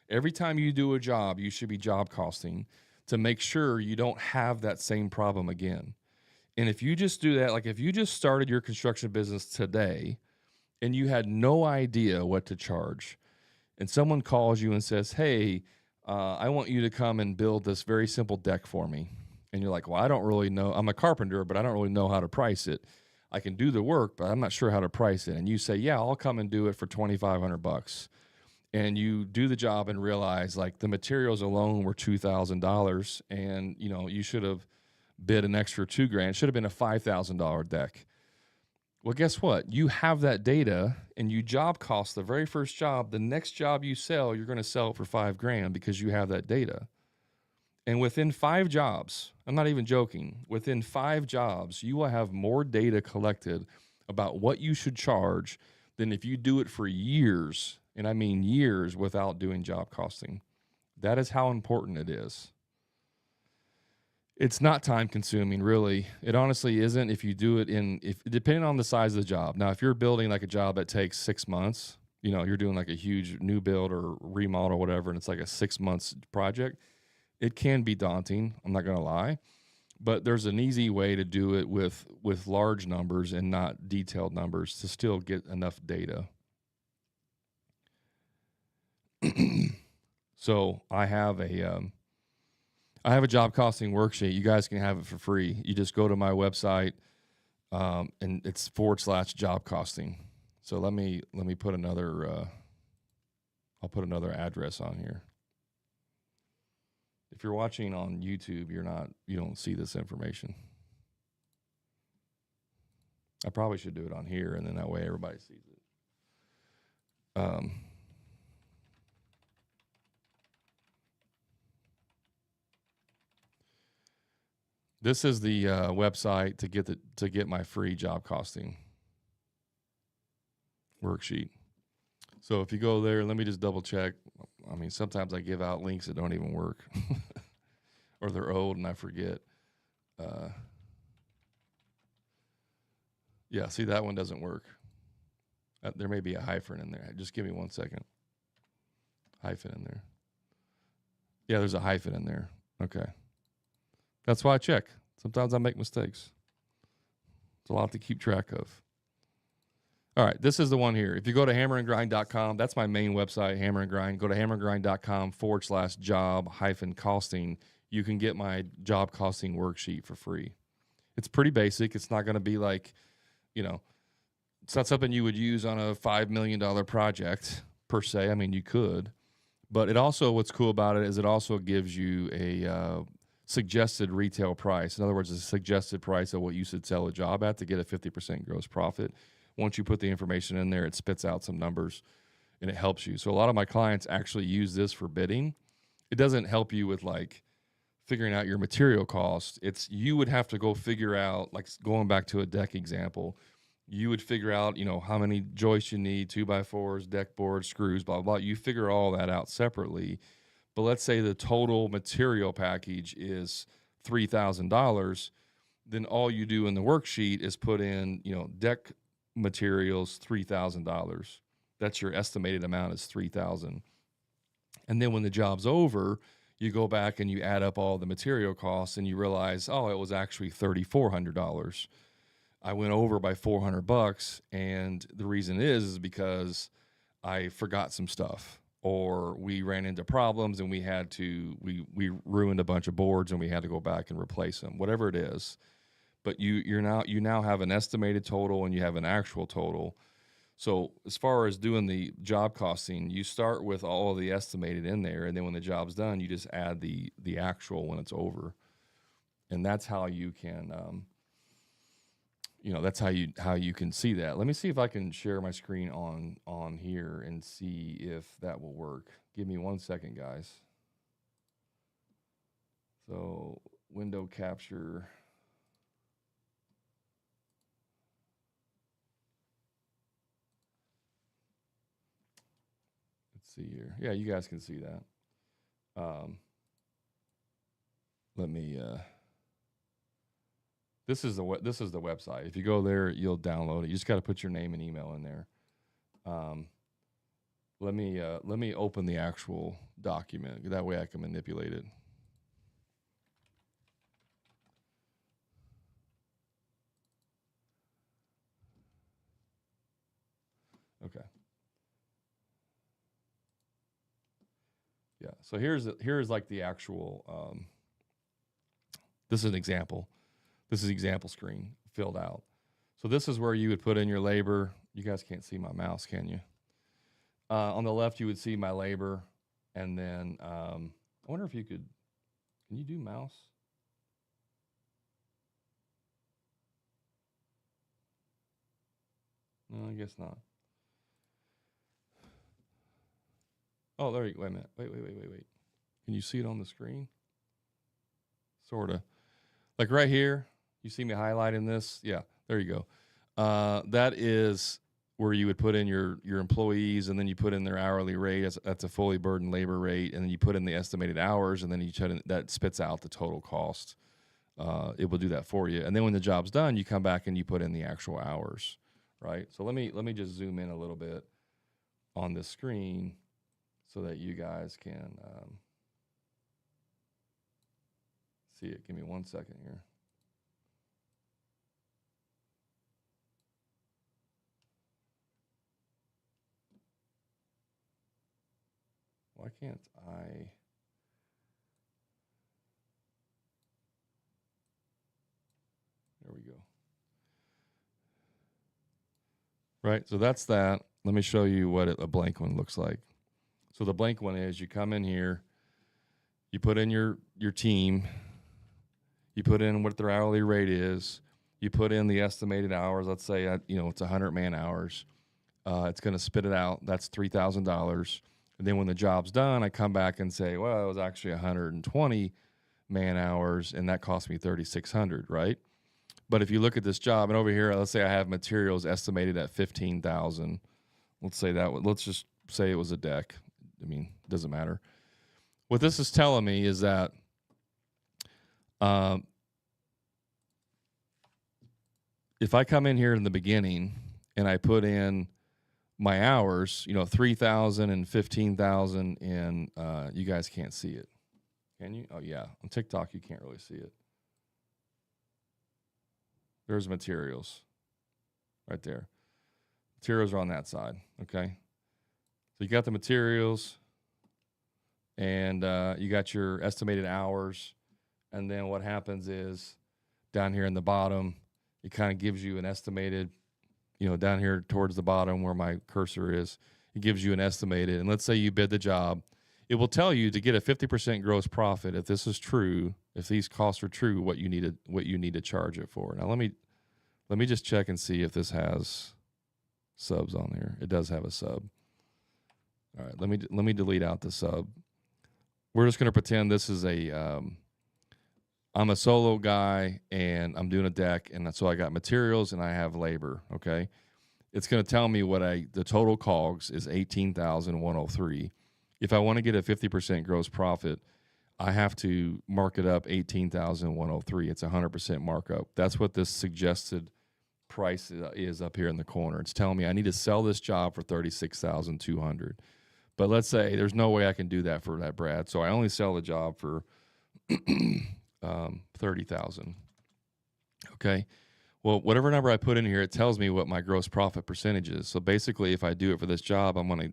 S1: Every time you do a job, you should be job costing to make sure you don't have that same problem again. And if you just do that, like if you just started your construction business today and you had no idea what to charge, and someone calls you and says, hey, I want you to come and build this very simple deck for me. And you're like, well, I don't really know. I'm a carpenter, but I don't really know how to price it. I can do the work, but I'm not sure how to price it. And you say, yeah, I'll come and do it for $2,500. And you do the job and realize like the materials alone were $2,000, and you should have bid an extra $2,000. It should have been a $5,000 deck. Well, guess what? You have that data, and you job cost the very first job. The next job you sell, you're going to sell it for $5,000 because you have that data. And within 5 jobs, I'm not even joking, within 5 jobs, you will have more data collected about what you should charge than if you do it for years. And I mean years without doing job costing. That is how important it is. It's not time consuming, really. It honestly isn't if you do it depending on the size of the job. Now, if you're building like a job that takes 6 months, you know, you're doing like a huge new build or remodel or whatever, and it's like a 6 months project, it can be daunting. I'm not going to lie, but there's an easy way to do it with large numbers and not detailed numbers to still get enough data. So I have a job costing worksheet. You guys can have it for free. You just go to my website, and it's /job costing. So let me put another. I'll put another address on here. If you're watching on YouTube, you don't see this information. I probably should do it on here, and then that way everybody sees it. This is the website to get my free job costing worksheet. So if you go there, let me just double check. I mean, sometimes I give out links that don't even work, or they're old and I forget. Yeah, see, that one doesn't work. There may be a hyphen in there. Just give me 1 second. Hyphen in there. Yeah, there's a hyphen in there. Okay. That's why I check. Sometimes I make mistakes. It's a lot to keep track of. All right, this is the one here. If you go to hammerandgrind.com, that's my main website, Hammer and Grind. Go to hammerandgrind.com /job-costing. You can get my job costing worksheet for free. It's pretty basic. It's not going to be like, you know, it's not something you would use on a $5 million project per se. I mean, you could. But it also, what's cool about it is it also gives you a suggested retail price. In other words, a suggested price of what you should sell a job at to get a 50% gross profit. Once you put the information in there, it spits out some numbers and it helps you. So a lot of my clients actually use this for bidding. It doesn't help you with like figuring out your material cost. You would have to go figure out, like going back to a deck example, you would figure out, you know, how many joists you need, 2x4s, deck boards, screws, blah, blah, blah. You figure all that out separately. But let's say the total material package is $3,000. Then all you do in the worksheet is put in, you know, deck materials, $3,000. That's your estimated amount is $3,000. And then when the job's over, you go back and you add up all the material costs and you realize, oh, it was actually $3,400. I went over by $400, and the reason is because I forgot some stuff, or we ran into problems and we ruined a bunch of boards and we had to go back and replace them. Whatever it is, but you now have an estimated total and you have an actual total. So as far as doing the job costing, you start with all of the estimated in there, and then when the job's done, you just add the actual when it's over, and that's how you can. That's how you can see that. Let me see if I can share my screen on here and see if that will work. Give me 1 second, guys. So window capture. Let's see here. Yeah, you guys can see that. Let me. This is the website. If you go there, you'll download it. You just got to put your name and email in there. Let me open the actual document. That way I can manipulate it. Okay. Yeah. So here's like the actual. This is an example. This is the example screen filled out. So this is where you would put in your labor. You guys can't see my mouse, can you? On the left, you would see my labor. And then I wonder if you can you do mouse? No, I guess not. Oh, there you go. Wait a minute. Wait. Can you see it on the screen? Sort of. Like right here. You see me highlighting this? Yeah, there you go. That is where you would put in your employees, and then you put in their hourly rate. That's a fully burdened labor rate, and then you put in the estimated hours, and then that spits out the total cost. It will do that for you. And then when the job's done, you come back and you put in the actual hours, right? So let me just zoom in a little bit. on this screen so that you guys can see it. Give me 1 second here. Why can't I? There we go. Right, so that's that. Let me show you what a blank one looks like. So the blank one is you come in here, you put in your team, you put in what their hourly rate is, you put in the estimated hours. Let's say it's 100 man hours. It's going to spit it out. That's $3,000. And then when the job's done, I come back and say, well, it was actually 120 man hours, and that cost me $3,600, right? But if you look at this job, and over here, let's say I have materials estimated at $15,000. Let's just say it was a deck. I mean, it doesn't matter. What this is telling me is that if I come in here in the beginning and I put in my hours, 3,000 and 15,000, and you guys can't see it. Can you? Oh, yeah. On TikTok, you can't really see it. There's materials right there. Materials are on that side, okay? So you got the materials, and you got your estimated hours, and then what happens is down here in the bottom, it kind of gives you an estimated, down here towards the bottom where my cursor is, it gives you an estimated. And let's say you bid the job. It will tell you to get a 50% gross profit. If this is true, if these costs are true, what you need to charge it for. Now let me just check and see if this has subs on here. It does have a sub. All right, let me delete out the sub. We're just going to pretend this is I'm a solo guy and I'm doing a deck, and so I got materials and I have labor, okay? It's going to tell me the total COGS is $18,103. If I want to get a 50% gross profit, I have to mark it up $18,103. It's 100% markup. That's what this suggested price is up here in the corner. It's telling me I need to sell this job for $36,200. But let's say there's no way I can do that for that, Brad. So I only sell the job for $30,000. Okay. Well, whatever number I put in here, it tells me what my gross profit percentage is. So basically, if I do it for this job, I'm gonna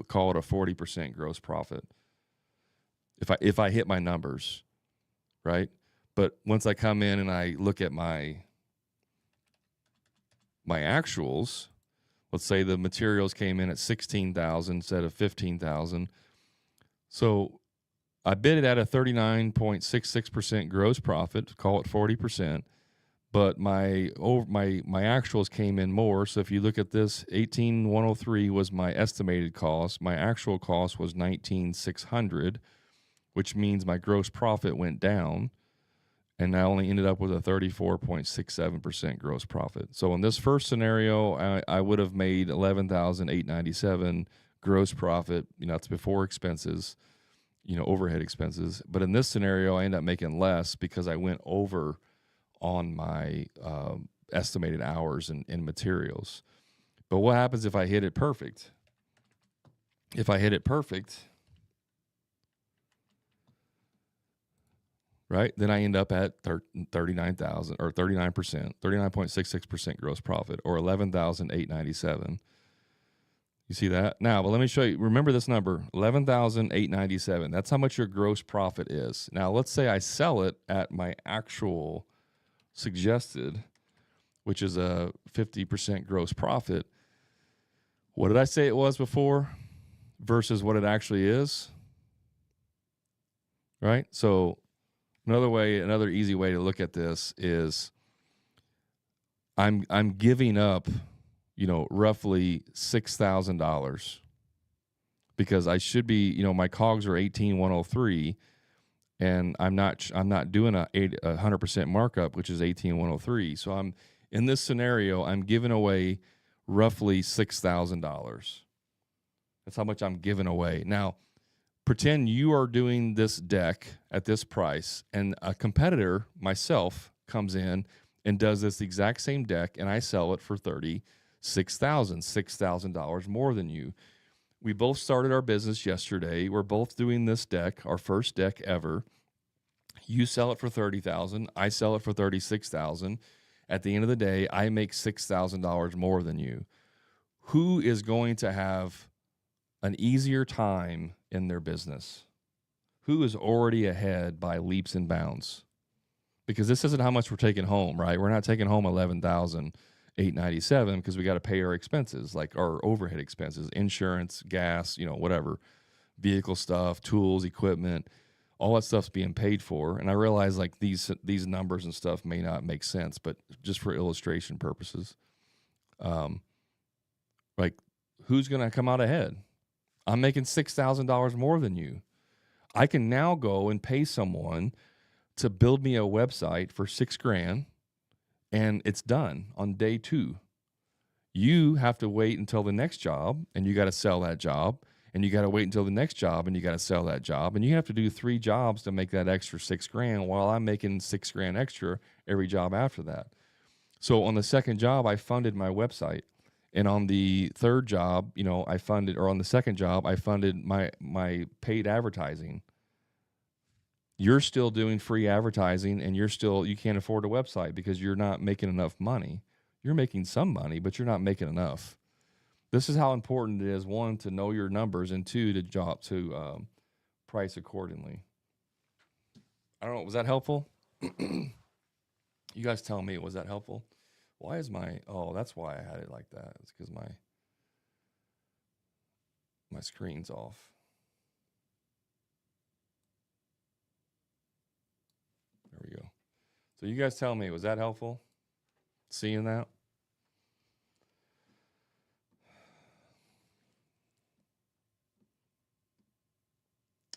S1: call it a 40% gross profit. If I hit my numbers, right? But once I come in and I look at my actuals, let's say the materials came in at 16,000 instead of 15,000. So I bid it at a 39.66% gross profit, call it 40%. But my actuals came in more. So if you look at this, 18,103 was my estimated cost. My actual cost was 19,600, which means my gross profit went down, and I only ended up with a 34.67% gross profit. So in this first scenario, I would have made 11,897 gross profit. It's before expenses, overhead expenses. But in this scenario, I end up making less because I went over on my estimated hours and materials. But what happens if I hit it perfect? If I hit it perfect, right, then I end up at 39,000 or 39%, 39.66% gross profit, or 11,897. You see that? Now, but let me show you. Remember this number, 11,897. That's how much your gross profit is. Now, let's say I sell it at my actual suggested, which is a 50% gross profit. What did I say it was before versus what it actually is? Right? So another easy way to look at this is I'm giving up, roughly $6,000 because I should be, my COGS are 18,103. And I'm not doing a 100% markup, which is 18,103. So I'm in this scenario, I'm giving away roughly $6,000. That's how much I'm giving away. Now, pretend you are doing this deck at this price, and a competitor, myself, comes in and does this exact same deck, and I sell it for 30. $6,000 more than you. We both started our business yesterday. We're both doing this deck, our first deck ever. You sell it for $30,000. I sell it for $36,000. At the end of the day, I make $6,000 more than you. Who is going to have an easier time in their business? Who is already ahead by leaps and bounds? Because this isn't how much we're taking home, right? We're not taking home $11,897 because we got to pay our expenses, like our overhead expenses, insurance, gas, whatever, vehicle stuff, tools, equipment, all that stuff's being paid for. And I realize like these numbers and stuff may not make sense, but just for illustration purposes, like who's going to come out ahead? I'm making $6,000 more than you. I can now go and pay someone to build me a website for $6,000 and it's done on day 2. You have to wait until the next job and you got to sell that job, and you got to wait until the next job and you got to sell that job, and you have to do 3 jobs to make that extra $6,000 while I'm making $6,000 extra every job after that. So on the second job, I funded my website. And on the third job, I funded, or on the second job, I funded my paid advertising. You're still doing free advertising, and you can't afford a website because you're not making enough money. You're making some money, but you're not making enough. This is how important it is, 1, to know your numbers, and 2, to price accordingly. I don't know. Was that helpful? You guys tell me, was that helpful? Why is that's why I had it like that. It's because my screen's off. There we go. So you guys tell me, was that helpful? Seeing that?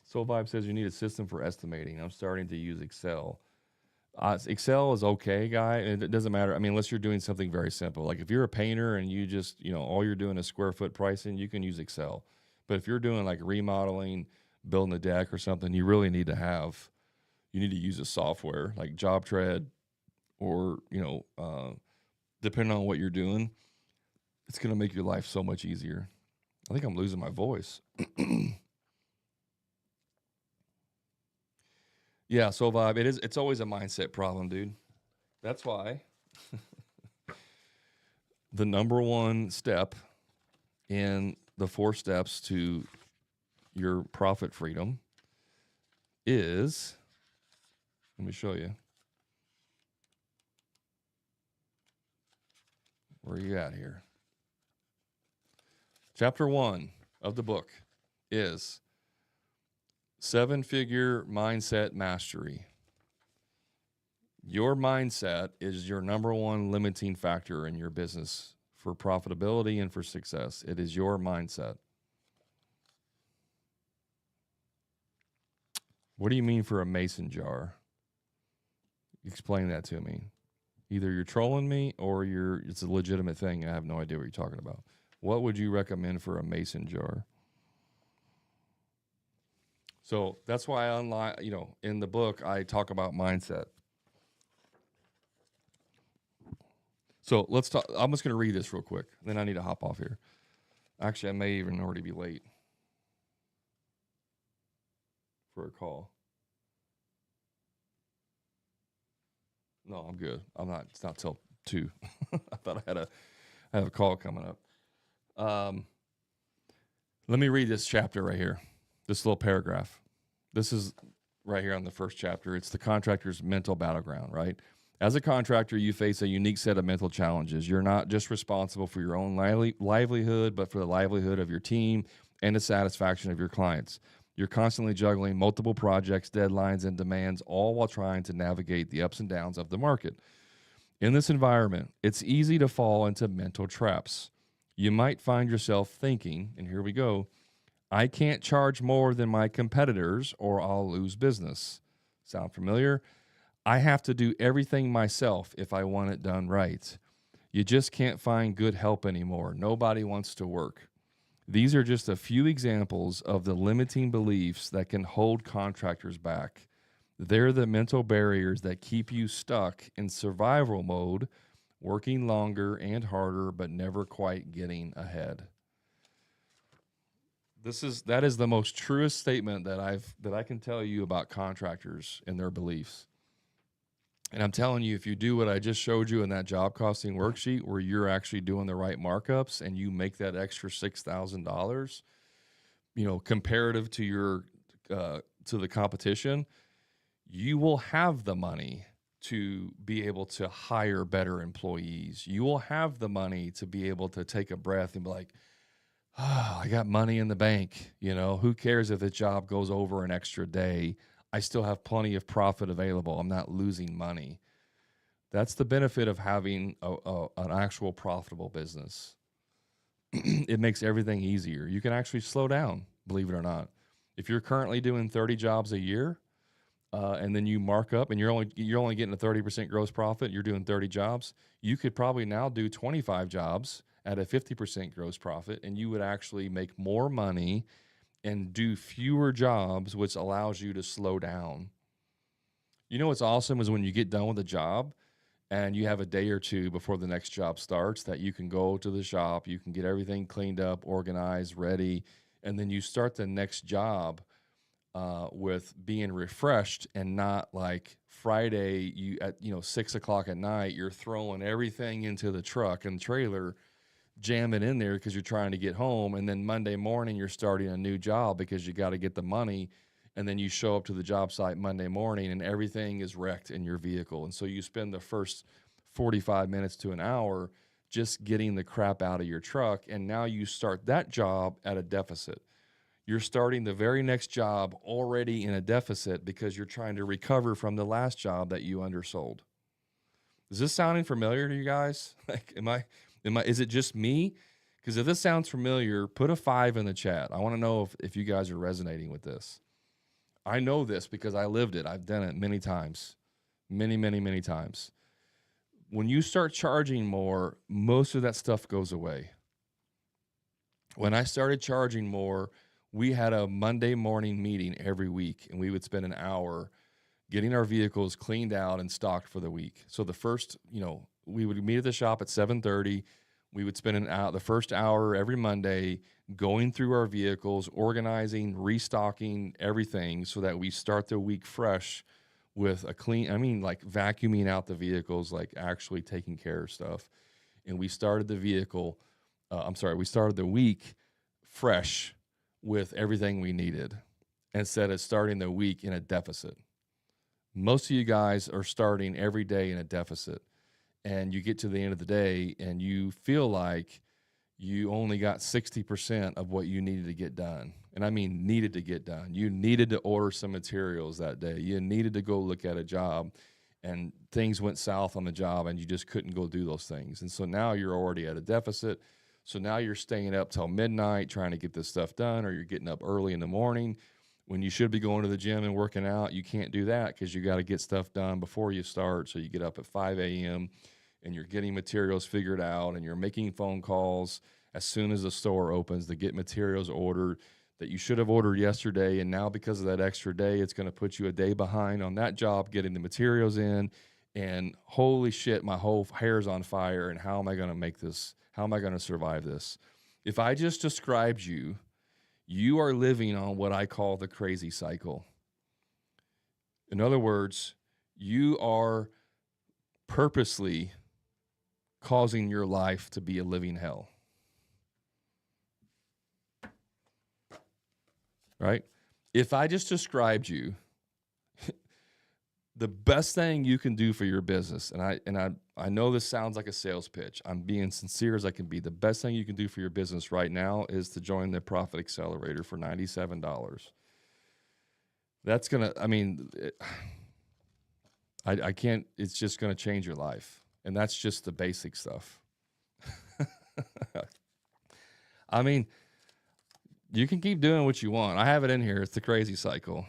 S1: Soul Vibe says you need a system for estimating. I'm starting to use Excel. Excel is okay, guy. It doesn't matter. I mean, unless you're doing something very simple. Like if you're a painter and you just, all you're doing is square foot pricing, you can use Excel. But if you're doing like remodeling, building a deck or something, you really need to use a software like JobTread, or, depending on what you're doing, it's going to make your life so much easier. I think I'm losing my voice. Yeah, Soul Vibe, it's always a mindset problem, dude. That's why the number one step in the 4 steps to your profit freedom is, let me show you. Where are you at here? Chapter 1 of the book is 7-figure mindset mastery. Your mindset is your number one limiting factor in your business for profitability and for success. It is your mindset. What do you mean for a mason jar? Explain that to me. Either you're trolling me or it's a legitimate thing. I have no idea what you're talking about. What would you recommend for a mason jar? So that's why in the book, I talk about mindset. So let's talk. I'm just going to read this real quick. Then I need to hop off here. Actually, I may even already be late for a call. No, I'm good. I'm not. It's not till 2. I thought I have a call coming up. Let me read this chapter right here. This little paragraph. This is right here on the first chapter. It's the contractor's mental battleground, right? As a contractor, you face a unique set of mental challenges. You're not just responsible for your own livelihood, but for the livelihood of your team and the satisfaction of your clients. You're constantly juggling multiple projects, deadlines, and demands, all while trying to navigate the ups and downs of the market. In this environment, it's easy to fall into mental traps. You might find yourself thinking, and here we go, I can't charge more than my competitors or I'll lose business. Sound familiar? I have to do everything myself if I want it done right. You just can't find good help anymore. Nobody wants to work. These are just a few examples of the limiting beliefs that can hold contractors back. They're the mental barriers that keep you stuck in survival mode working longer and harder, but never quite getting ahead. That is the most truest statement that I can tell you about contractors and their beliefs. And I'm telling you, if you do what I just showed you in that job costing worksheet, where you're actually doing the right markups and you make that extra $6,000, comparative to your to the competition, you will have the money to be able to hire better employees. You will have the money to be able to take a breath and be like, oh, I got money in the bank. Who cares if the job goes over an extra day? I still have plenty of profit available. I'm not losing money. That's the benefit of having an actual profitable business. It makes everything easier. You can actually slow down, believe it or not. If you're currently doing 30 jobs a year, and then you mark up and you're only getting a 30% gross profit, you're doing 30 jobs, you could probably now do 25 jobs at a 50% gross profit, and you would actually make more money and do fewer jobs, which allows you to slow down. What's awesome is when you get done with a job and you have a day or two before the next job starts that you can go to the shop, you can get everything cleaned up, organized, ready, and then you start the next job with being refreshed, and not like Friday you at 6 o'clock at night you're throwing everything into the truck and trailer, jamming in there because you're trying to get home, and then Monday morning you're starting a new job because you got to get the money, and then you show up to the job site Monday morning and everything is wrecked in your vehicle, and so you spend the first 45 minutes to an hour just getting the crap out of your truck, and now you start that job at a deficit. You're starting the very next job already in a deficit because you're trying to recover from the last job that you undersold. Is this sounding familiar to you guys? Like, is it just me? Because if this sounds familiar, put a 5 in the chat. I want to know if you guys are resonating with this. I know this because I lived it. I've done it many times, many, many, many times. When you start charging more, most of that stuff goes away. When I started charging more, we had a Monday morning meeting every week, and we would spend an hour getting our vehicles cleaned out and stocked for the week. So the first, we would meet at the shop at 7:30. We would spend the first hour every Monday going through our vehicles, organizing, restocking everything so that we start the week fresh with a clean, like vacuuming out the vehicles, like actually taking care of stuff. And we started the week fresh with everything we needed, instead of starting the week in a deficit. Most of you guys are starting every day in a deficit, and you get to the end of the day and you feel like you only got 60% of what you needed to get done. And I mean needed to get done. You needed to order some materials that day. You needed to go look at a job, and things went south on the job and you just couldn't go do those things. And so now you're already at a deficit. So now you're staying up till midnight trying to get this stuff done, or you're getting up early in the morning when you should be going to the gym and working out. You can't do that because you got to get stuff done before you start. So you get up at 5 a.m. and you're getting materials figured out, and you're making phone calls as soon as the store opens to get materials ordered that you should have ordered yesterday. And now because of that extra day, it's going to put you a day behind on that job getting the materials in. And holy shit, my whole hair's on fire. And how am I going to make this? How am I going to survive this? If I just described you, you are living on what I call the crazy cycle. In other words, you are purposely causing your life to be a living hell. Right? If I just described you, the best thing you can do for your business, and I know this sounds like a sales pitch. I'm being sincere as I can be. The best thing you can do for your business right now is to join the Profit Accelerator for $97. That's going to, I can't, it's just going to change your life. And that's just the basic stuff. I mean, you can keep doing what you want. I have it in here. It's the crazy cycle.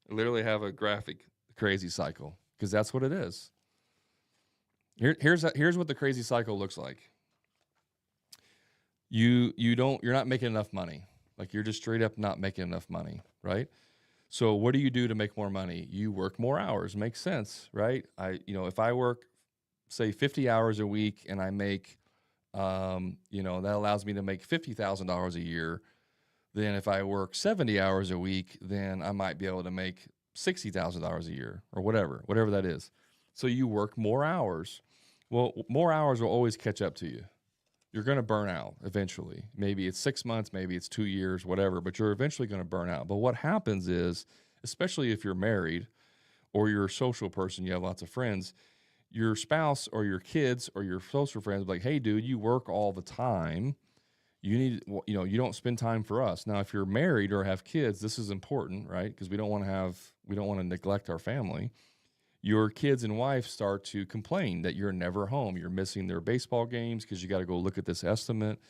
S1: I literally have a graphic crazy cycle because that's what it is. Here's what the crazy cycle looks like. You're not making enough money. Like, you're just straight up not making enough money, right? So what do you do to make more money? You work more hours. Makes sense, right? If I work say 50 hours a week and I make, you know, that allows me to make $50,000 a year. Then if I work 70 hours a week, then I might be able to make $60,000 a year or whatever that is. So you work more hours. Well, more hours will always catch up to you. You're going to burn out eventually. Maybe it's 6 months, maybe it's 2 years, whatever, but you're eventually going to burn out. But what happens is, especially if you're married or you're a social person, you have lots of friends, your spouse or your kids or your social friends will be like, hey, dude, you work all the time. You need, you know, you don't spend time for us. Now, if you're married or have kids, this is important, right? Because we don't want to neglect our family. Your kids and wife start to complain that you're never home. You're missing their baseball games because you got to go look at this estimate,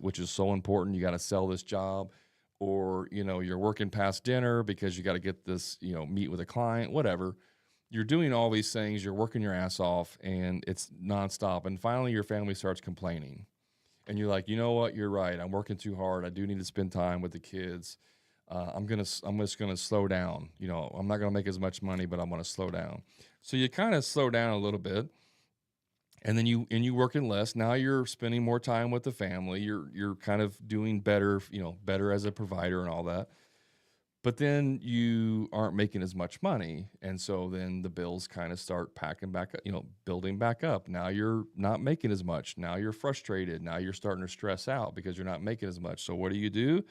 S1: which is so important. You got to sell this job, or, you know, you're working past dinner because you got to get this, you know, meet with a client, whatever. You're doing all these things. You're working your ass off, and it's nonstop. And finally, your family starts complaining, and you're like, you know what? You're right. I'm working too hard. I do need to spend time with the kids. I'm just gonna slow down. You know, I'm not gonna make as much money, but I'm gonna slow down. So you kind of slow down a little bit, and then you working less. Now you're spending more time with the family. You're kind of doing better, you know, better as a provider and all that. But then you aren't making as much money, and so then the bills kind of start packing back up, you know, building back up. Now you're not making as much. Now you're frustrated. Now you're starting to stress out because you're not making as much. So what do?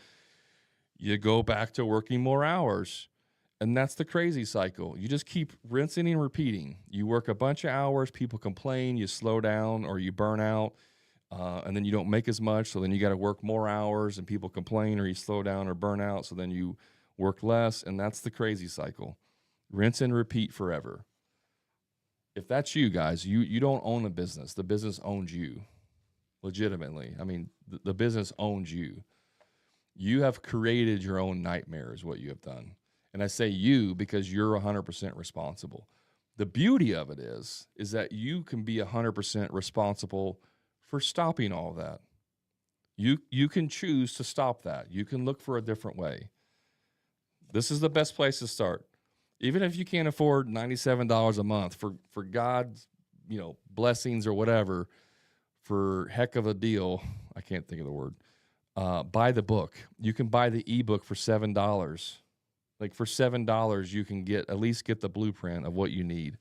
S1: You go back to working more hours. And that's the crazy cycle. You just keep rinsing and repeating. You work a bunch of hours, people complain, you slow down or you burn out, and then you don't make as much. So then you got to work more hours and people complain, or you slow down or burn out. So then you work less. And that's the crazy cycle. Rinse and repeat forever. If that's you guys, you don't own a business. The business owns you legitimately. I mean, the business owns you. You have created your own nightmare is what you have done. And I say you because you're 100% responsible. The beauty of it is that you can be 100% responsible for stopping all that. You can choose to stop that. You can look for a different way. This is the best place to start. Even if you can't afford $97 a month for God's, you know, blessings or whatever, for heck of a deal, I can't think of the word. Buy the book. You can buy the ebook for $7. Like for $7, you can at least get the blueprint of what you need.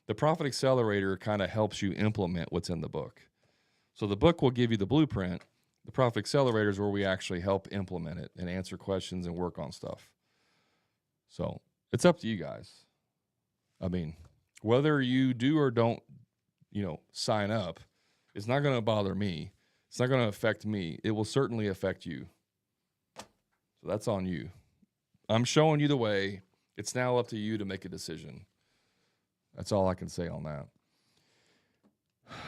S1: The Profit Accelerator kind of helps you implement what's in the book. So the book will give you the blueprint. The Profit Accelerator is where we actually help implement it and answer questions and work on stuff. So it's up to you guys. I mean, whether you do or don't, you know, sign up, it's not going to bother me. It's not going to affect me. It will certainly affect you. So that's on you. I'm showing you the way. It's now up to you to make a decision. That's all I can say on that.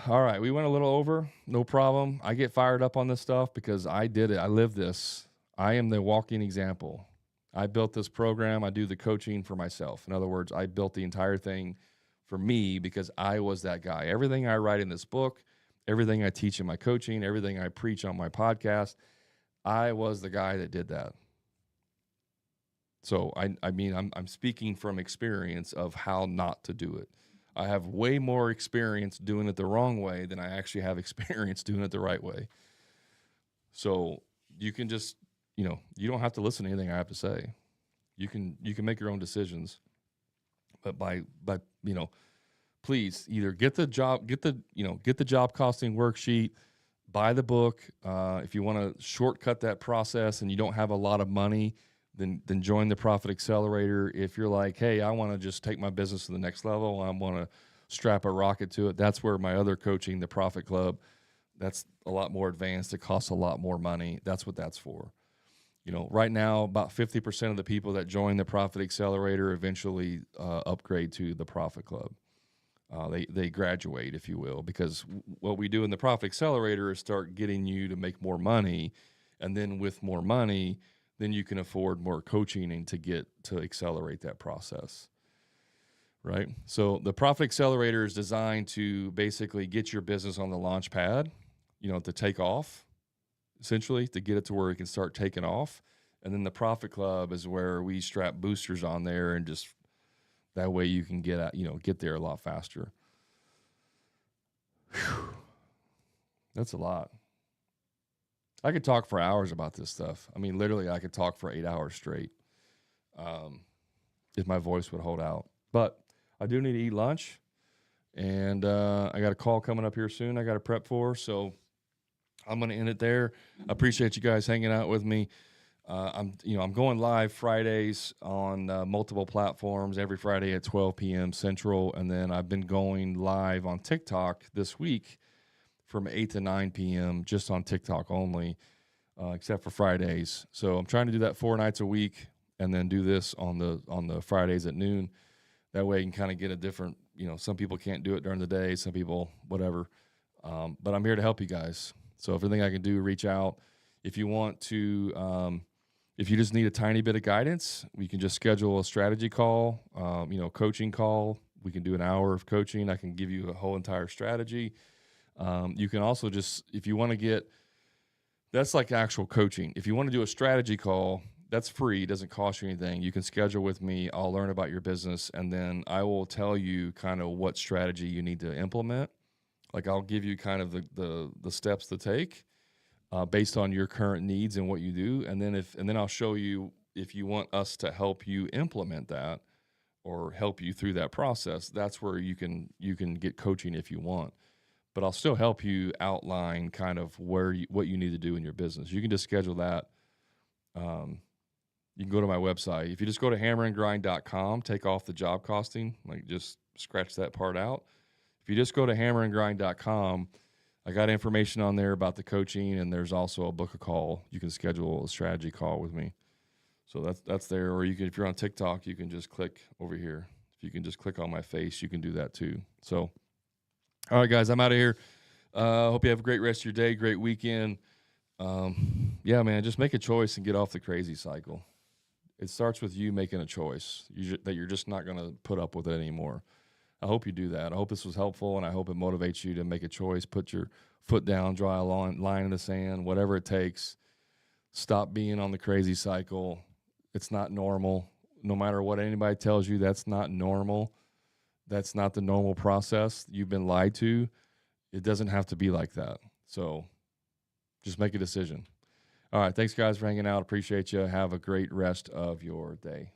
S1: All right, we went a little over. No problem. I get fired up on this stuff because I did it. I live this. I am the walking example. I built this program. I do the coaching for myself. In other words, I built the entire thing for me because I was that guy. Everything I write in this book, everything I teach in my coaching, everything I preach on my podcast, I was the guy that did that. So I mean, I'm speaking from experience of how not to do it. I have way more experience doing it the wrong way than I actually have experience doing it the right way. So you can just, you know, you don't have to listen to anything I have to say. You can make your own decisions. But by you know, please either get the job costing worksheet, buy the book. If you want to shortcut that process and you don't have a lot of money, then join the Profit Accelerator. If you're like, hey, I want to just take my business to the next level, I want to strap a rocket to it, that's where my other coaching, the Profit Club, that's a lot more advanced. It costs a lot more money. That's what that's for. You know, right now, about 50% of the people that join the Profit Accelerator eventually upgrade to the Profit Club. They graduate, if you will, because what we do in the Profit Accelerator is start getting you to make more money, and then with more money, then you can afford more coaching and to accelerate that process, right? So the Profit Accelerator is designed to basically get your business on the launch pad, you know, to take off, essentially, to get it to where it can start taking off. And then the Profit Club is where we strap boosters on there, and just that way you can get there a lot faster. That's a lot. I could talk for hours about this stuff. I mean, literally, I could talk for 8 hours straight if my voice would hold out. But I do need to eat lunch, and I got a call coming up here soon I got to prep for, so I'm going to end it there. I appreciate you guys hanging out with me. I'm going live Fridays on multiple platforms every Friday at 12 p.m. Central, and then I've been going live on TikTok this week from 8 to 9 p.m. just on TikTok only, except for Fridays. So I'm trying to do that 4 nights a week, and then do this on the Fridays at noon. That way you can kind of get a different, some people can't do it during the day, some people whatever. But I'm here to help you guys. So if anything I can do, reach out. If you want to, if you just need a tiny bit of guidance, we can just schedule a strategy call, coaching call. We can do an hour of coaching. I can give you a whole entire strategy. You can also just, if you want to get, that's like actual coaching. If you want to do a strategy call, that's free. It doesn't cost you anything. You can schedule with me. I'll learn about your business, and then I will tell you kind of what strategy you need to implement. Like I'll give you kind of the steps to take based on your current needs and what you do, and then I'll show you if you want us to help you implement that or help you through that process. That's where you can get coaching if you want. But I'll still help you outline kind of what you need to do in your business. You can just schedule that. You can go to my website. If you just go to hammerandgrind.com, take off the job costing, like just scratch that part out. If you just go to hammerandgrind.com, I got information on there about the coaching, and there's also a book a call. You can schedule a strategy call with me. So that's there. Or you can, if you're on TikTok, you can just click over here. If you can just click on my face, you can do that too. So, all right, guys, I'm out of here. Hope you have a great rest of your day, great weekend. Yeah, man, just make a choice and get off the crazy cycle. It starts with you making a choice that you're just not going to put up with it anymore. I hope you do that. I hope this was helpful, and I hope it motivates you to make a choice, put your foot down, draw a line in the sand, whatever it takes. Stop being on the crazy cycle. It's not normal. No matter what anybody tells you, that's not normal. That's not the normal process. You've been lied to. It doesn't have to be like that. So just make a decision. All right. Thanks, guys, for hanging out. Appreciate you. Have a great rest of your day.